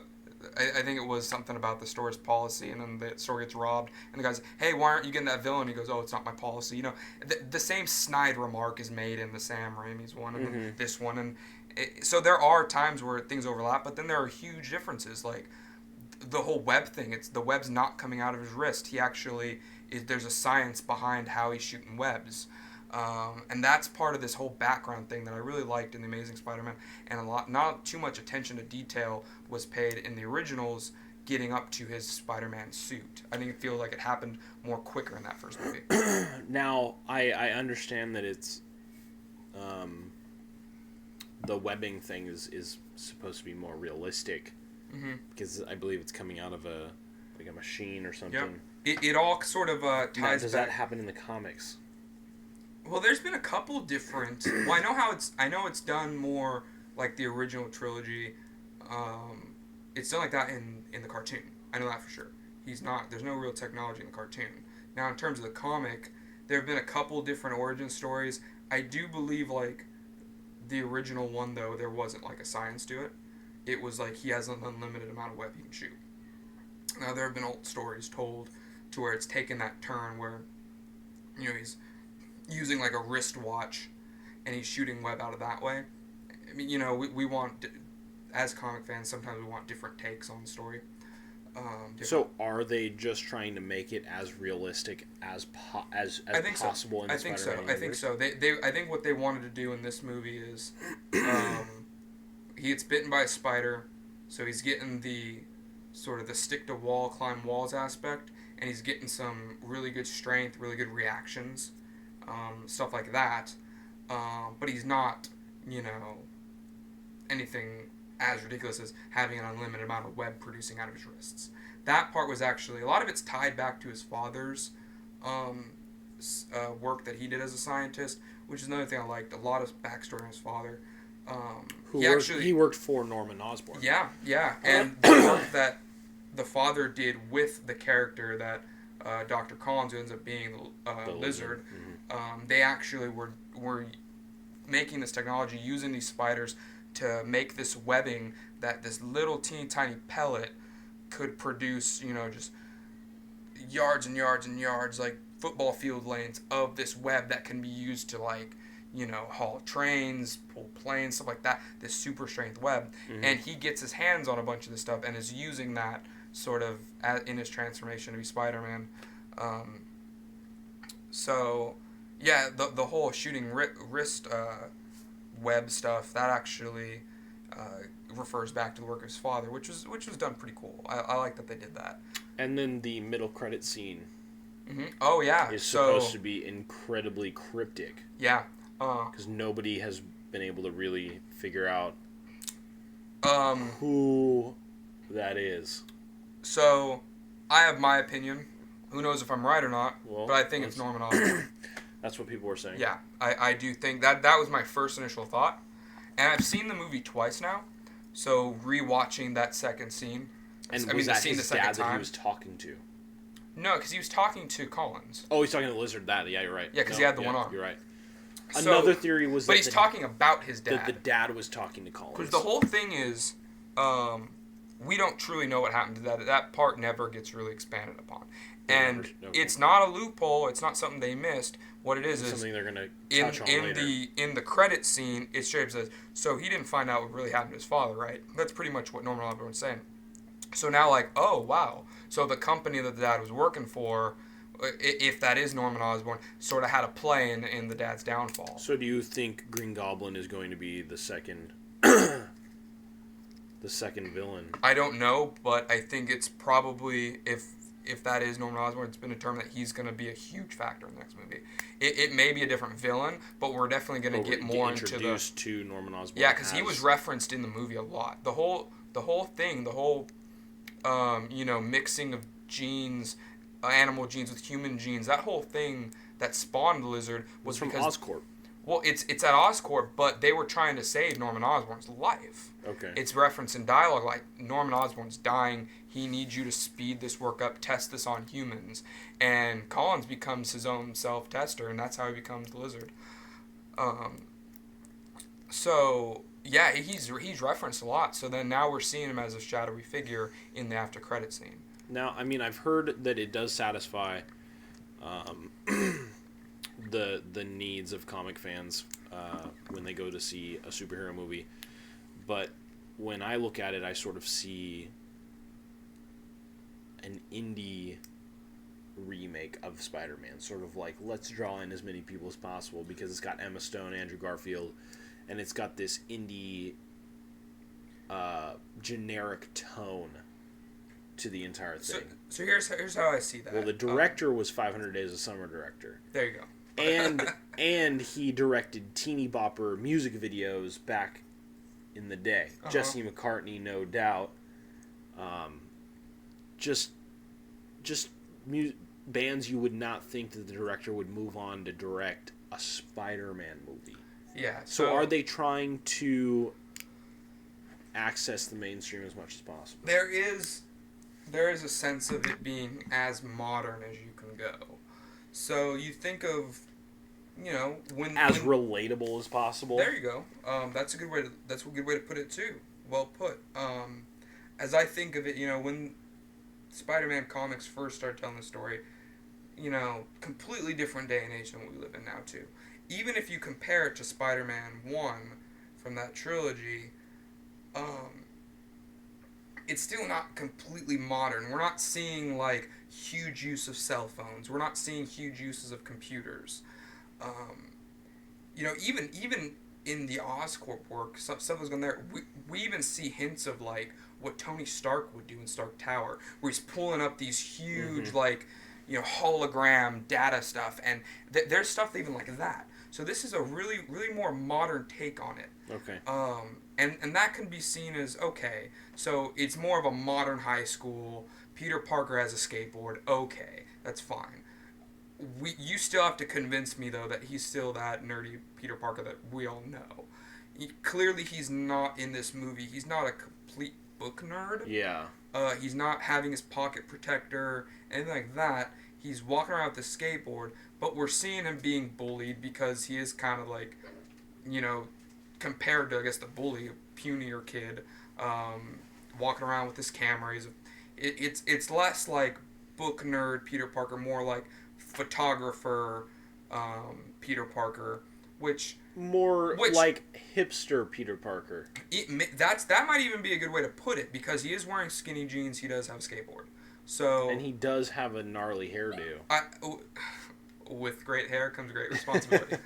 [SPEAKER 2] I think it was something about the store's policy, and then the store gets robbed, and the guy's, hey, why aren't you getting that villain? He goes, oh, it's not my policy. You know, the same snide remark is made in the Sam Raimi's one and then this one, and so there are times where things overlap, but then there are huge differences, like the whole web thing. It's the web's not coming out of his wrist. He actually there's a science behind how he's shooting webs. And that's part of this whole background thing that I really liked in The Amazing Spider-Man, and not too much attention to detail was paid in the originals getting up to his Spider-Man suit. I think it feels like it happened more quicker in that first movie.
[SPEAKER 1] Now, I understand that it's the webbing thing is supposed to be more realistic, because I believe it's coming out of a machine or something.
[SPEAKER 2] Yep. It all sort of ties
[SPEAKER 1] now, does
[SPEAKER 2] back.
[SPEAKER 1] that happen in the comics?
[SPEAKER 2] Well, there's been a couple different. Well, I know it's done more like the original trilogy. It's done like that in the cartoon. I know that for sure. There's no real technology in the cartoon. Now, in terms of the comic, there have been a couple different origin stories. I do believe like the original one though, there wasn't like a science to it. It was like he has an unlimited amount of web he can shoot. Now, there have been old stories told to where it's taken that turn where, you know, he's using like a wristwatch and he's shooting web out of that way. I mean, you know, we want, as comic fans, sometimes we want different takes on the story.
[SPEAKER 1] So are they just trying to make it as realistic as possible in the Spider-Man universe?
[SPEAKER 2] I think so. I think what they wanted to do in this movie is he gets bitten by a spider, so he's getting the sort of the stick to wall, climb walls aspect, and he's getting some really good strength, really good reactions. Stuff like that, but he's not, you know, anything as ridiculous as having an unlimited amount of web producing out of his wrists. That part was actually, a lot of it's tied back to his father's work that he did as a scientist, which is another thing I liked. A lot of backstory on his father.
[SPEAKER 1] He worked for Norman Osborn.
[SPEAKER 2] Yeah, and the work that the father did with the character that Dr. Collins, who ends up being the lizard. They actually were making this technology, using these spiders to make this webbing that this little teeny tiny pellet could produce, you know, just yards and yards and yards, like football field lengths of this web that can be used to, like, you know, haul trains, pull planes, stuff like that, this super strength web. And he gets his hands on a bunch of this stuff and is using that sort of in his transformation to be Spider-Man. So, yeah, the whole shooting wrist web stuff, that actually refers back to the work of his father, which was done pretty cool. I like that they did that.
[SPEAKER 1] And then the middle credit scene.
[SPEAKER 2] Oh, yeah.
[SPEAKER 1] Is supposed to be incredibly cryptic.
[SPEAKER 2] Yeah.
[SPEAKER 1] Because nobody has been able to really figure out who that is.
[SPEAKER 2] So, I have my opinion. Who knows if I'm right or not, but I think it's Norman Osborn.
[SPEAKER 1] That's what people were saying.
[SPEAKER 2] Yeah, I do think that was my first initial thought. And I've seen the movie twice now, so rewatching that second scene.
[SPEAKER 1] And was that his dad that he was talking to?
[SPEAKER 2] No, because he was talking to Collins.
[SPEAKER 1] Oh, he's talking to the lizard dad. Yeah, you're right.
[SPEAKER 2] Yeah, because he had the one arm.
[SPEAKER 1] You're right. Another theory was
[SPEAKER 2] that... But he's talking about his dad.
[SPEAKER 1] That the dad was talking to Collins.
[SPEAKER 2] Because the whole thing is, we don't truly know what happened to that. That part never gets really expanded upon. And it's not a loophole. It's not something they missed. What it is
[SPEAKER 1] something they're gonna touch on later.
[SPEAKER 2] In the credit scene, it straight up says, so he didn't find out what really happened to his father, right? That's pretty much what Norman Osborn was saying. So now, like, oh wow, so the company that the dad was working for, if that is Norman Osborn, sort of had a play in the dad's downfall.
[SPEAKER 1] So do you think Green Goblin is going to be the second villain?
[SPEAKER 2] I don't know, but I think it's probably, if that is Norman Osborn, it's been determined that he's going to be a huge factor in the next movie. It may be a different villain, but we're definitely going to get more
[SPEAKER 1] introduced to Norman Osborn.
[SPEAKER 2] Yeah, because he was referenced in the movie a lot. The whole thing, mixing of genes, animal genes with human genes, that whole thing that spawned the lizard was
[SPEAKER 1] from
[SPEAKER 2] because
[SPEAKER 1] Oscorp.
[SPEAKER 2] Well, it's at Oscorp, but they were trying to save Norman Osborn's life.
[SPEAKER 1] Okay.
[SPEAKER 2] It's referenced in dialogue like, Norman Osborn's dying, he needs you to speed this work up, test this on humans. And Collins becomes his own self-tester, and that's how he becomes the lizard. So, Yeah, he's referenced a lot. So then now we're seeing him as a shadowy figure in the after credit scene.
[SPEAKER 1] Now, I mean, I've heard that it does satisfy the needs of comic fans when they go to see a superhero movie, but when I look at it, I sort of see an indie remake of Spider-Man, sort of like, let's draw in as many people as possible because it's got Emma Stone, Andrew Garfield, and it's got this indie generic tone to the entire thing.
[SPEAKER 2] So here's how I see that.
[SPEAKER 1] Well, the director was 500 Days of Summer director.
[SPEAKER 2] There you go.
[SPEAKER 1] and he directed teeny bopper music videos back in the day. Jesse McCartney, no doubt. Just bands you would not think that the director would move on to direct a Spider-Man movie.
[SPEAKER 2] Yeah.
[SPEAKER 1] So are they trying to access the mainstream as much as possible?
[SPEAKER 2] There is a sense of it being as modern as you can go. So you think of, when
[SPEAKER 1] relatable as possible.
[SPEAKER 2] There you go. That's a good way to put it too. Well put. As I think of it, when Spider-Man comics first started telling the story, completely different day and age than what we live in now too. Even if you compare it to Spider-Man 1 from that trilogy, it's still not completely modern. We're not seeing like huge use of cell phones. We're not seeing huge uses of computers. Even in the Oscorp work, stuff was going there. We even see hints of like what Tony Stark would do in Stark Tower, where he's pulling up these huge hologram data stuff, and there's stuff even like that. So this is a really, really more modern take on it.
[SPEAKER 1] Okay.
[SPEAKER 2] And that can be seen as, okay, so it's more of a modern high school. Peter Parker has a skateboard. Okay, that's fine. You still have to convince me, though, that he's still that nerdy Peter Parker that we all know. Clearly, he's not in this movie. He's not a complete book nerd.
[SPEAKER 1] Yeah.
[SPEAKER 2] He's not having his pocket protector, anything like that. He's walking around with a skateboard, but we're seeing him being bullied because he is kind of like, compared to, I guess, the bully, a punier kid, walking around with his camera. It's less like book nerd Peter Parker, more like photographer Peter Parker, which
[SPEAKER 1] like hipster Peter Parker.
[SPEAKER 2] That might even be a good way to put it, because he is wearing skinny jeans. He does have a skateboard,
[SPEAKER 1] and he does have a gnarly hairdo.
[SPEAKER 2] With great hair comes great responsibility.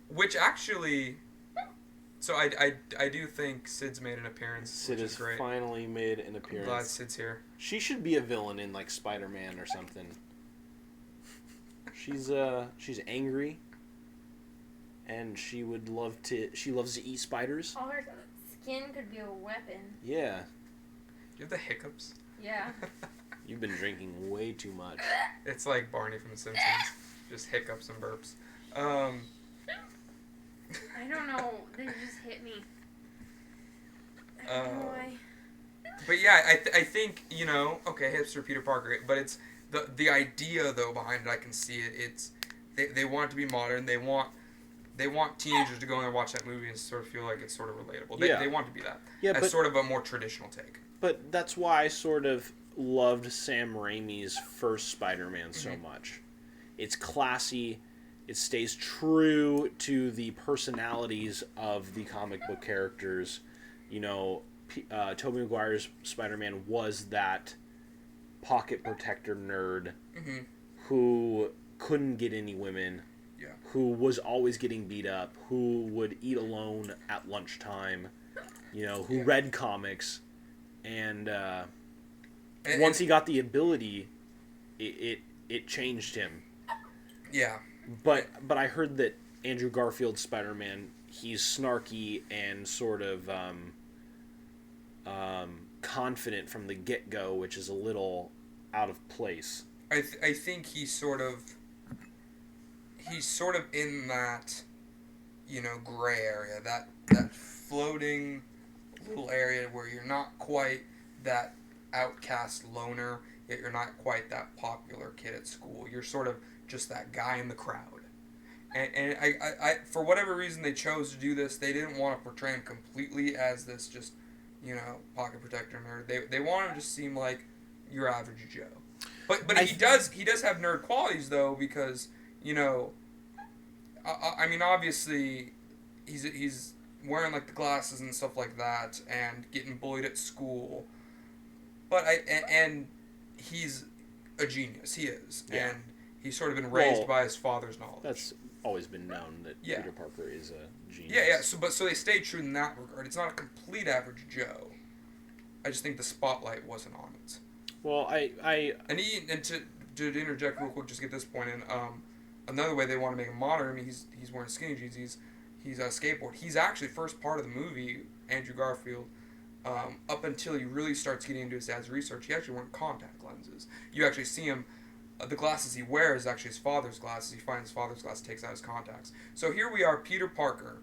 [SPEAKER 2] Which actually, so I do think Sid's made an appearance.
[SPEAKER 1] Sid has
[SPEAKER 2] great.
[SPEAKER 1] Finally made an appearance.
[SPEAKER 2] I'm glad Sid's here.
[SPEAKER 1] She should be a villain in like Spider-Man or something. She's angry, and she loves to eat spiders.
[SPEAKER 3] All her skin could be a weapon.
[SPEAKER 1] Yeah.
[SPEAKER 2] You have the hiccups.
[SPEAKER 3] Yeah.
[SPEAKER 1] You've been drinking way too much.
[SPEAKER 2] It's like Barney from The Simpsons. Just hiccups and burps.
[SPEAKER 3] I don't know. They just hit me. I don't know why.
[SPEAKER 2] But yeah, I think, okay, hipster Peter Parker, but it's the idea though behind it. I can see it. It's they want it to be modern. They want teenagers to go in and watch that movie and sort of feel like it's sort of relatable. They want to be that.
[SPEAKER 1] Yeah,
[SPEAKER 2] as sort of a more traditional take.
[SPEAKER 1] But that's why I sort of loved Sam Raimi's first Spider-Man so much. It's classy. It stays true to the personalities of the comic book characters. Tobey Maguire's Spider-Man was that pocket protector nerd who couldn't get any women, who was always getting beat up, who would eat alone at lunchtime, who read comics, and once he got the ability, it changed him.
[SPEAKER 2] Yeah.
[SPEAKER 1] But I heard that Andrew Garfield's Spider-Man, he's snarky and sort of confident from the get-go, which is a little out of place.
[SPEAKER 2] I think he's sort of in that, gray area, that floating little area where you're not quite that outcast loner, yet you're not quite that popular kid at school. You're sort of just that guy in the crowd. And I for whatever reason they chose to do this, they didn't want to portray him completely as this just, pocket protector nerd. They want him to seem like your average Joe. But he does have nerd qualities though, because I mean obviously he's wearing like the glasses and stuff like that and getting bullied at school. But and he's a genius. He is.
[SPEAKER 1] Yeah.
[SPEAKER 2] And he's sort of been raised by his father's knowledge.
[SPEAKER 1] That's always been known that Peter Parker is a genius.
[SPEAKER 2] Yeah. So they stayed true in that regard. It's not a complete average Joe. I just think the spotlight wasn't on it.
[SPEAKER 1] Well,
[SPEAKER 2] and to interject real quick, just get this point in. Another way they want to make him modern. I mean, he's wearing skinny jeans. He's a skateboard. He's actually first part of the movie. Andrew Garfield. Up until he really starts getting into his dad's research, he actually wearing contact lenses. You actually see him. The glasses he wears is actually his father's glasses. He finds his father's glasses, takes out his contacts. So here we are, Peter Parker,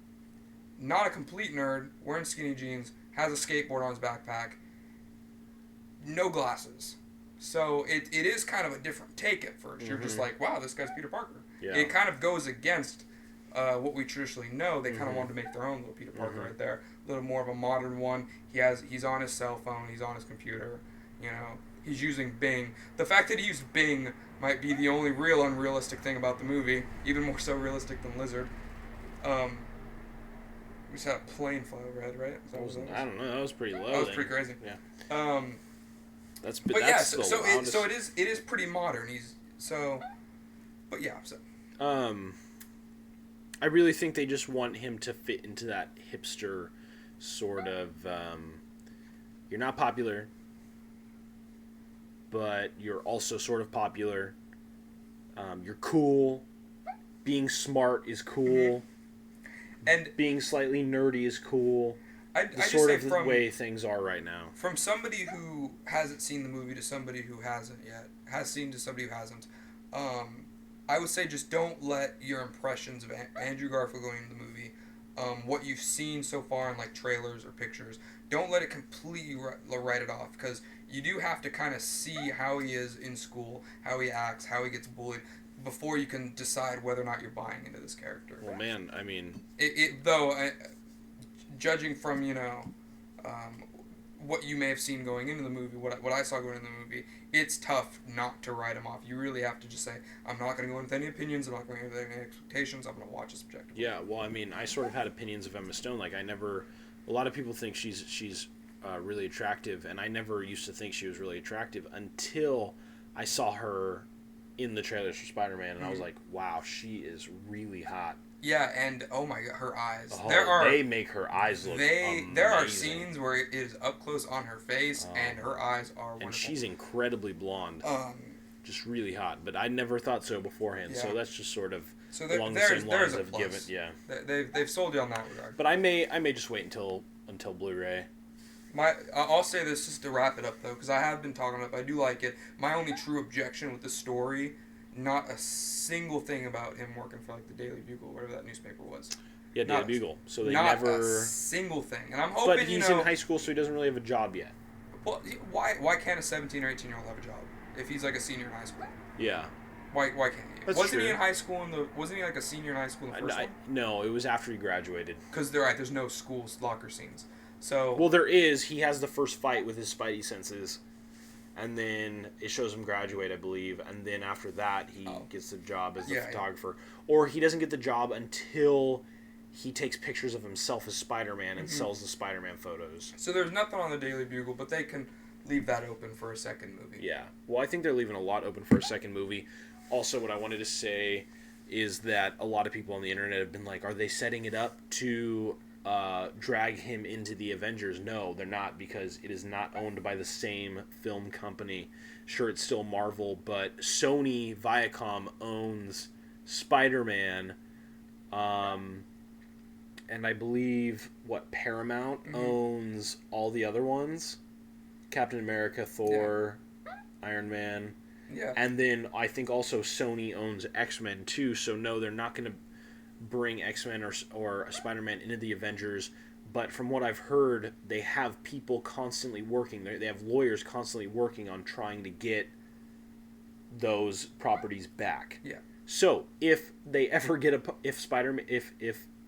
[SPEAKER 2] not a complete nerd, wearing skinny jeans, has a skateboard on his backpack, no glasses. So it is kind of a different take at first. You're just like, wow, this guy's Peter Parker.
[SPEAKER 1] Yeah.
[SPEAKER 2] It kind of goes against what we traditionally know. They kind of wanted to make their own little Peter Parker right there. A little more of a modern one. He's on his cell phone. He's on his computer. He's using Bing. The fact that he used Bing might be the only real unrealistic thing about the movie. Even more so realistic than Lizard. We just had a plane fly overhead, right?
[SPEAKER 1] I don't know. That was pretty low.
[SPEAKER 2] That was pretty crazy.
[SPEAKER 1] Yeah.
[SPEAKER 2] But it is pretty modern.
[SPEAKER 1] I really think they just want him to fit into that hipster sort of. You're not popular, but you're also sort of popular. You're cool. Being smart is cool.
[SPEAKER 2] And
[SPEAKER 1] being slightly nerdy is cool. The way things are right now.
[SPEAKER 2] From somebody who hasn't seen the movie to somebody who hasn't yet, has seen to somebody who hasn't, I would say just don't let your impressions of Andrew Garfield going into the movie, what you've seen so far in like trailers or pictures, don't let it completely write it off, because you do have to kind of see how he is in school, how he acts, how he gets bullied, before you can decide whether or not you're buying into this character.
[SPEAKER 1] Well, man, I mean...
[SPEAKER 2] Judging from, what you may have seen going into the movie, what I saw going into the movie, it's tough not to write him off. You really have to just say, I'm not going to go into any opinions, I'm not going to go into any expectations, I'm going to watch this objectively.
[SPEAKER 1] Yeah, well, I mean, I sort of had opinions of Emma Stone. Like, a lot of people think she's really attractive, and I never used to think she was really attractive until I saw her in the trailers for Spider-Man, and I was like, wow, she is really hot.
[SPEAKER 2] Yeah, and oh my god, her eyes.
[SPEAKER 1] They make her eyes look amazing.
[SPEAKER 2] There are scenes where it is up close on her face, and her eyes are wonderful.
[SPEAKER 1] And she's incredibly blonde. Just really hot, but I never thought so beforehand. Yeah. So that's just sort of along the same lines of given. Yeah,
[SPEAKER 2] they've sold you on that regard.
[SPEAKER 1] But I may just wait until Blu-ray.
[SPEAKER 2] I'll say this just to wrap it up though, because I have been talking about it, but I do like it. My only true objection with the story. Not a single thing about him working for like the Daily Bugle, whatever that newspaper was.
[SPEAKER 1] Yeah, Daily Bugle. So they
[SPEAKER 2] not
[SPEAKER 1] never.
[SPEAKER 2] Not a single thing, and I'm hoping.
[SPEAKER 1] But he's in high school, so he doesn't really have a job yet.
[SPEAKER 2] Well, why can't a 17 or 18-year-old have a job if he's like a senior in high school?
[SPEAKER 1] Yeah.
[SPEAKER 2] Why can't he?
[SPEAKER 1] That's
[SPEAKER 2] wasn't
[SPEAKER 1] true.
[SPEAKER 2] He in high school wasn't he like a senior in high school in the first one?
[SPEAKER 1] No, it was after he graduated.
[SPEAKER 2] Because there's no school locker scenes. So.
[SPEAKER 1] Well, there is. He has the first fight with his Spidey senses. And then it shows him graduate, I believe. And then after that, he gets the job as a photographer. Yeah. Or he doesn't get the job until he takes pictures of himself as Spider-Man and sells the Spider-Man photos.
[SPEAKER 2] So there's nothing on the Daily Bugle, but they can leave that open for a second movie.
[SPEAKER 1] Yeah. Well, I think they're leaving a lot open for a second movie. Also, what I wanted to say is that a lot of people on the internet have been like, are they setting it up to... drag him into the Avengers? No, they're not, because it is not owned by the same film company. Sure, it's still Marvel, but Sony Viacom owns Spider-Man, and I believe Paramount owns all the other ones: Captain America, Thor, Iron Man, and then I think also Sony owns X-Men too. So no, they're not going to bring X-Men or Spider-Man into the Avengers, but from what I've heard, they have people constantly working. They have lawyers constantly working on trying to get those properties back.
[SPEAKER 2] Yeah.
[SPEAKER 1] So if they ever get if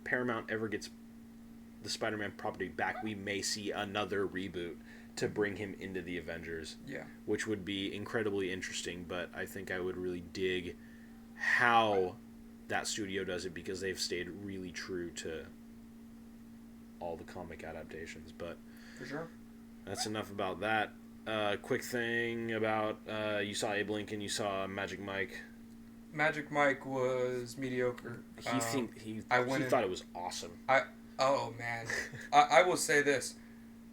[SPEAKER 1] Paramount ever gets the Spider-Man property back, we may see another reboot to bring him into the Avengers.
[SPEAKER 2] Yeah.
[SPEAKER 1] Which would be incredibly interesting, but I think I would really dig how that studio does it because they've stayed really true to all the comic adaptations. But
[SPEAKER 2] For sure.
[SPEAKER 1] that's enough about that. Quick thing about you saw Abe Lincoln, you saw Magic Mike.
[SPEAKER 2] Magic Mike was mediocre.
[SPEAKER 1] He
[SPEAKER 2] I went
[SPEAKER 1] thought it was awesome.
[SPEAKER 2] Oh man, I will say this: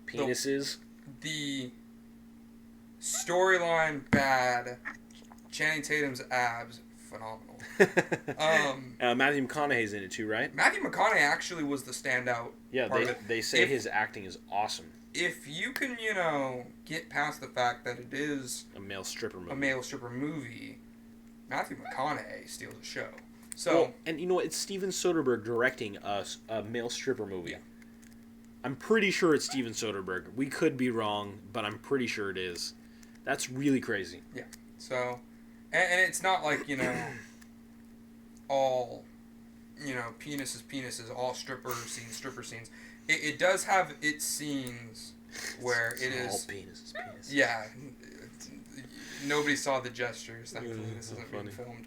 [SPEAKER 1] Penises.
[SPEAKER 2] the storyline bad. Channing Tatum's abs phenomenal.
[SPEAKER 1] Matthew McConaughey's in it too, right?
[SPEAKER 2] Matthew McConaughey actually was the standout.
[SPEAKER 1] Yeah,
[SPEAKER 2] part of it.
[SPEAKER 1] they say his acting is awesome.
[SPEAKER 2] If you can, get past the fact that it is
[SPEAKER 1] A male stripper
[SPEAKER 2] movie, Matthew McConaughey steals the show. So,
[SPEAKER 1] well, and you know what? It's Steven Soderbergh directing a male stripper movie.
[SPEAKER 2] Yeah.
[SPEAKER 1] I'm pretty sure it's Steven Soderbergh. We could be wrong, but I'm pretty sure it is. That's really crazy.
[SPEAKER 2] yeah. So, and it's not like, all, penises, all stripper scenes. It does have its scenes where it is...
[SPEAKER 1] All penises.
[SPEAKER 2] Yeah. Nobody saw the gestures. Thankfully, this isn't being filmed.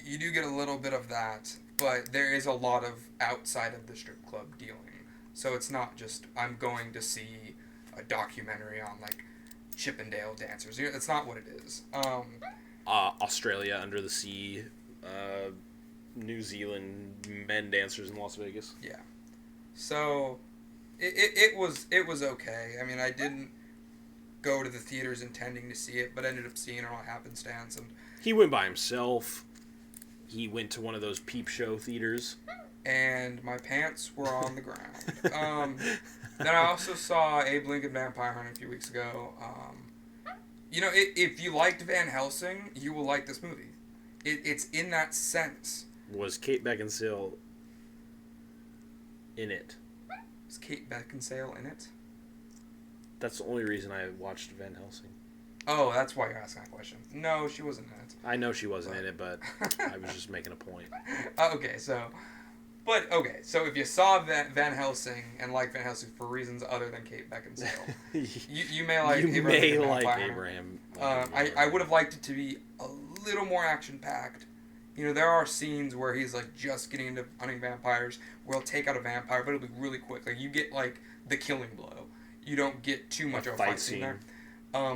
[SPEAKER 2] You do get a little bit of that, but there is a lot of outside of the strip club dealing. So it's not just, I'm going to see a documentary on, Chippendale dancers. It's not what it is.
[SPEAKER 1] Australia under the sea, New Zealand men dancers in Las Vegas.
[SPEAKER 2] Yeah. So it was okay. I mean, I didn't go to the theaters intending to see it, but ended up seeing it on happenstance. And
[SPEAKER 1] he went by himself. He went to one of those peep show theaters.
[SPEAKER 2] And my pants were on the ground. Then I also saw Abe Lincoln Vampire Hunter a few weeks ago. If you liked Van Helsing, you will like this movie. It's in that sense.
[SPEAKER 1] Was Kate Beckinsale in it?
[SPEAKER 2] Is Kate Beckinsale in it?
[SPEAKER 1] That's the only reason I watched Van Helsing.
[SPEAKER 2] Oh, that's why you're asking that question. No, she wasn't in it.
[SPEAKER 1] I know she wasn't in it, but I was just making a point.
[SPEAKER 2] Okay, so if you saw Van Helsing and like Van Helsing for reasons other than Kate Beckinsale, you may like
[SPEAKER 1] Abraham.
[SPEAKER 2] I would have liked it to be a little more action-packed. There are scenes where he's just getting into hunting vampires, where he'll take out a vampire, but it'll be really quick. You get the killing blow. You don't get too much of a fight scene there.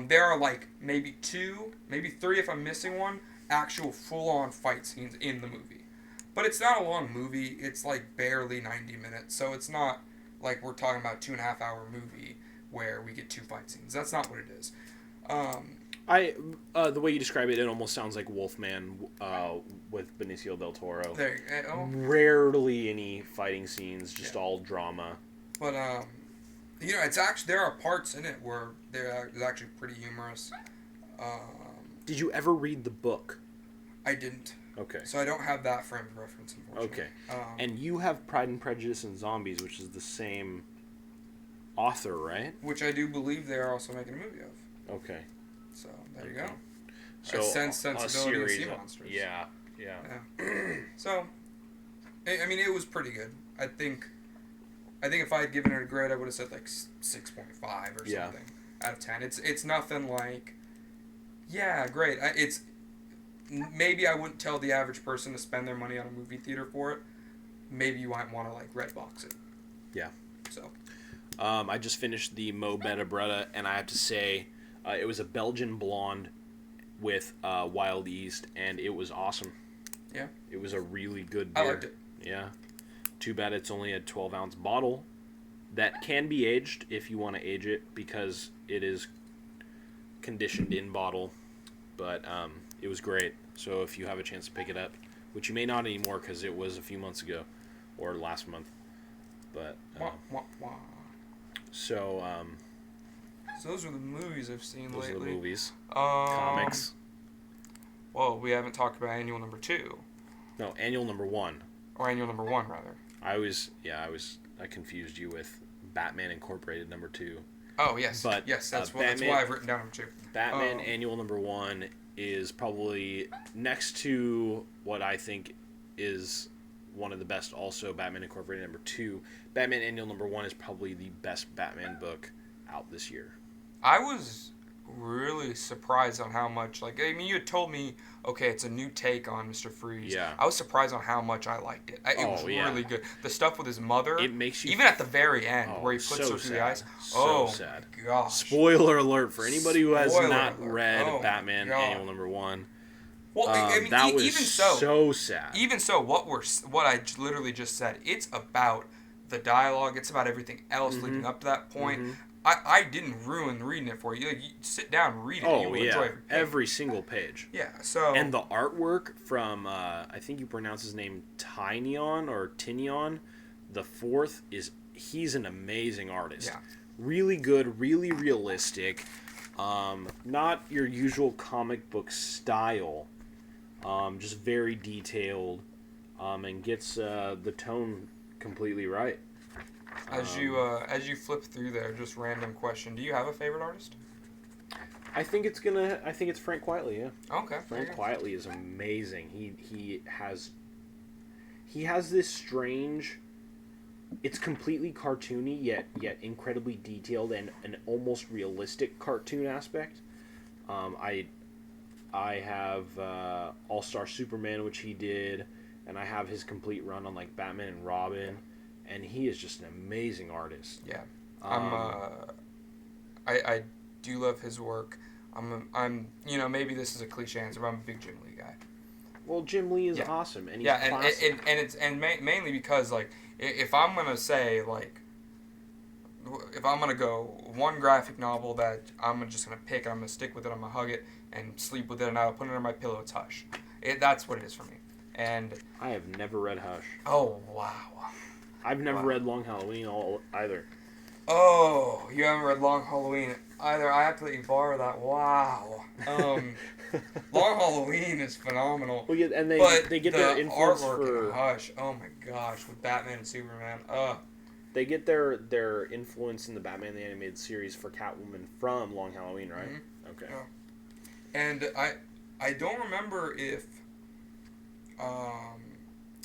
[SPEAKER 2] There are maybe 2, maybe 3 if I'm missing one, actual full-on fight scenes in the movie. But it's not a long movie. It's barely 90 minutes. So it's not like we're talking about a 2.5-hour movie where we get 2 fight scenes. That's not what it is.
[SPEAKER 1] The way you describe it, it almost sounds like Wolfman with Benicio del Toro. Rarely any fighting scenes, just all drama.
[SPEAKER 2] But it's actually, there are parts in it where it's actually pretty humorous.
[SPEAKER 1] Did you ever read the book?
[SPEAKER 2] I didn't.
[SPEAKER 1] Okay.
[SPEAKER 2] So I don't have that frame of reference, unfortunately.
[SPEAKER 1] Okay. And you have Pride and Prejudice and Zombies, which is the same author, right?
[SPEAKER 2] Which I do believe they are also making a movie of.
[SPEAKER 1] Okay.
[SPEAKER 2] So there you go.
[SPEAKER 1] So
[SPEAKER 2] a sensibility of sea monsters.
[SPEAKER 1] Yeah.
[SPEAKER 2] So, I mean, it was pretty good. I think if I had given it a grade, I would have said 6.5 or something out of 10. It's nothing great. It's maybe I wouldn't tell the average person to spend their money on a movie theater for it. Maybe you might want to Redbox it.
[SPEAKER 1] Yeah.
[SPEAKER 2] So.
[SPEAKER 1] I just finished the Mo Betta Bretta, and I have to say, it was a Belgian blonde with Wild East, and it was awesome.
[SPEAKER 2] Yeah.
[SPEAKER 1] It was a really good beer.
[SPEAKER 2] I liked it.
[SPEAKER 1] Yeah. Too bad it's only a 12-ounce bottle. That can be aged if you want to age it, because it is conditioned in bottle. But it was great. So if you have a chance to pick it up, which you may not anymore because it was a few months ago or last month. But so
[SPEAKER 2] those are the movies I've seen lately.
[SPEAKER 1] Those are the movies. Comics.
[SPEAKER 2] Well, we haven't talked about annual number 2.
[SPEAKER 1] No, annual number 1.
[SPEAKER 2] Or annual number 1, rather.
[SPEAKER 1] I confused you with Batman Incorporated number 2.
[SPEAKER 2] Oh, yes.
[SPEAKER 1] But
[SPEAKER 2] yes, that's why I've written down number 2.
[SPEAKER 1] Batman annual number 1 is probably next to what I think is one of the best. Also, Batman Incorporated #2. Batman Annual #1 is probably the best Batman book out this year.
[SPEAKER 2] I was really surprised on how much, like, I mean, you had told me, okay, it's a new take on Mr. Freeze.
[SPEAKER 1] Yeah.
[SPEAKER 2] I was surprised on how much I liked it. It was really good. The stuff with his mother,
[SPEAKER 1] it makes you
[SPEAKER 2] even at the very end where he puts
[SPEAKER 1] so
[SPEAKER 2] her through the
[SPEAKER 1] sad.
[SPEAKER 2] ice.
[SPEAKER 1] So sad.
[SPEAKER 2] Gosh.
[SPEAKER 1] Spoiler alert for anybody who has not
[SPEAKER 2] Spoiler alert.
[SPEAKER 1] read Batman Annual #1.
[SPEAKER 2] Well, I mean,
[SPEAKER 1] that was
[SPEAKER 2] even
[SPEAKER 1] so sad.
[SPEAKER 2] Even so, what I literally just said, it's about the dialogue. It's about everything else leading up to that point. I didn't ruin reading it for you. Like, you sit down and read it. And you will enjoy
[SPEAKER 1] every single page.
[SPEAKER 2] Yeah. So.
[SPEAKER 1] And the artwork from I think you pronounce his name Tynion or Tinion, the fourth he's an amazing artist.
[SPEAKER 2] Yeah.
[SPEAKER 1] Really good, really realistic. Not your usual comic book style. Just very detailed. And gets the tone completely right.
[SPEAKER 2] As you flip through there, just random question: do you have a favorite artist?
[SPEAKER 1] I think it's Frank Quitely. Yeah.
[SPEAKER 2] Okay.
[SPEAKER 1] Frank Quitely is amazing. He has this strange. It's completely cartoony yet incredibly detailed and an almost realistic cartoon aspect. I have All-Star Superman, which he did, and I have his complete run on like Batman and Robin. And he is just an amazing artist.
[SPEAKER 2] Yeah, I do love his work. I'm maybe this is a cliche answer, but I'm a big Jim Lee guy.
[SPEAKER 1] Well, Jim Lee is awesome, and he's
[SPEAKER 2] classic. and it's mainly because like if I'm gonna say like if I'm gonna go one graphic novel that I'm just gonna pick and I'm gonna stick with it, I'm gonna hug it and sleep with it, and I'll put it under my pillow. It's Hush. That's what it is for me. And
[SPEAKER 1] I have never read Hush.
[SPEAKER 2] Oh wow.
[SPEAKER 1] I've never read Long Halloween either.
[SPEAKER 2] Oh, you haven't read Long Halloween either. I have to let you borrow that. Wow. Long Halloween is phenomenal.
[SPEAKER 1] Well, yeah, and they get their influence for
[SPEAKER 2] Hush. Oh my gosh, with Batman and Superman.
[SPEAKER 1] They get their influence in the Batman the Animated Series for Catwoman from Long Halloween, right? Mm-hmm. Okay.
[SPEAKER 2] Yeah. And I don't remember if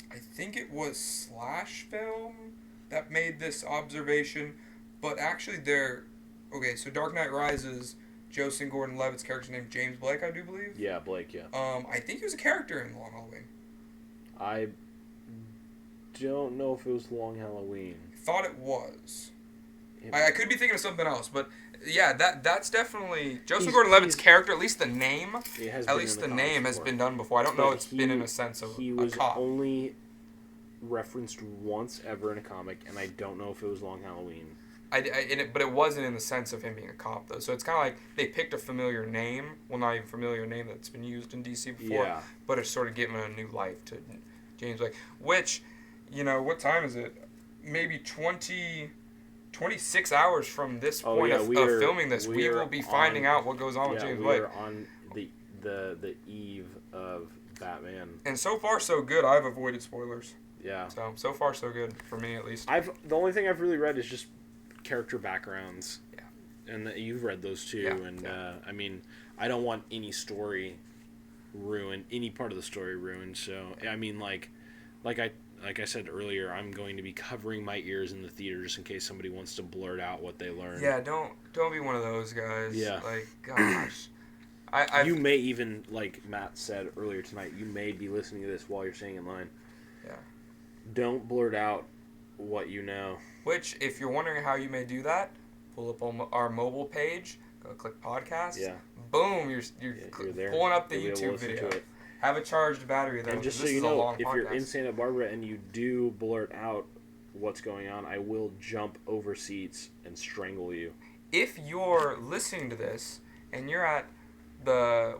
[SPEAKER 2] I think it was Slash Film that made this observation, but actually so Dark Knight Rises, Joseph Gordon-Levitt's character named James Blake, I do believe.
[SPEAKER 1] Yeah, Blake, yeah.
[SPEAKER 2] I think he was a character in Long Halloween.
[SPEAKER 1] I don't know if it was Long Halloween.
[SPEAKER 2] I thought it was. I could be thinking of something else, but yeah, that's definitely Joseph Gordon-Levitt's character. At least the name, has been done before. I don't know. It's been in a sense of
[SPEAKER 1] he was only referenced once ever in a comic, and I don't know if it was Long Halloween.
[SPEAKER 2] But it wasn't in the sense of him being a cop, though. So it's kind of like they picked a familiar name. Well, not even familiar name that's been used in DC before, but it's sort of giving a new life to James Blake. Which, what time is it? Maybe 26 hours from this point of filming this, we will be finding out what goes on with James Blake.
[SPEAKER 1] We are on the eve of Batman.
[SPEAKER 2] And so far, so good. I've avoided spoilers.
[SPEAKER 1] Yeah.
[SPEAKER 2] So far, so good, for me at least.
[SPEAKER 1] The only thing I've really read is just character backgrounds.
[SPEAKER 2] Yeah.
[SPEAKER 1] And you've read those too.
[SPEAKER 2] Yeah.
[SPEAKER 1] And, I mean, I don't want any story ruined, any part of the story ruined. So, I mean, like I said earlier, I'm going to be covering my ears in the theater just in case somebody wants to blurt out what they learned.
[SPEAKER 2] Yeah, don't be one of those guys.
[SPEAKER 1] Yeah.
[SPEAKER 2] Like, gosh.
[SPEAKER 1] You may even, like Matt said earlier tonight, you may be listening to this while you're staying in line.
[SPEAKER 2] Yeah.
[SPEAKER 1] Don't blurt out what you know.
[SPEAKER 2] Which, if you're wondering how you may do that, pull up on our mobile page, go click podcast.
[SPEAKER 1] Yeah.
[SPEAKER 2] Boom, you're
[SPEAKER 1] there.
[SPEAKER 2] pulling up the
[SPEAKER 1] You'll
[SPEAKER 2] YouTube
[SPEAKER 1] listen
[SPEAKER 2] video.
[SPEAKER 1] to it.
[SPEAKER 2] Have a charged battery though.
[SPEAKER 1] And just so you know, if you're in Santa Barbara and you do blurt out what's going on, I will jump over seats and strangle you.
[SPEAKER 2] If you're listening to this and you're at the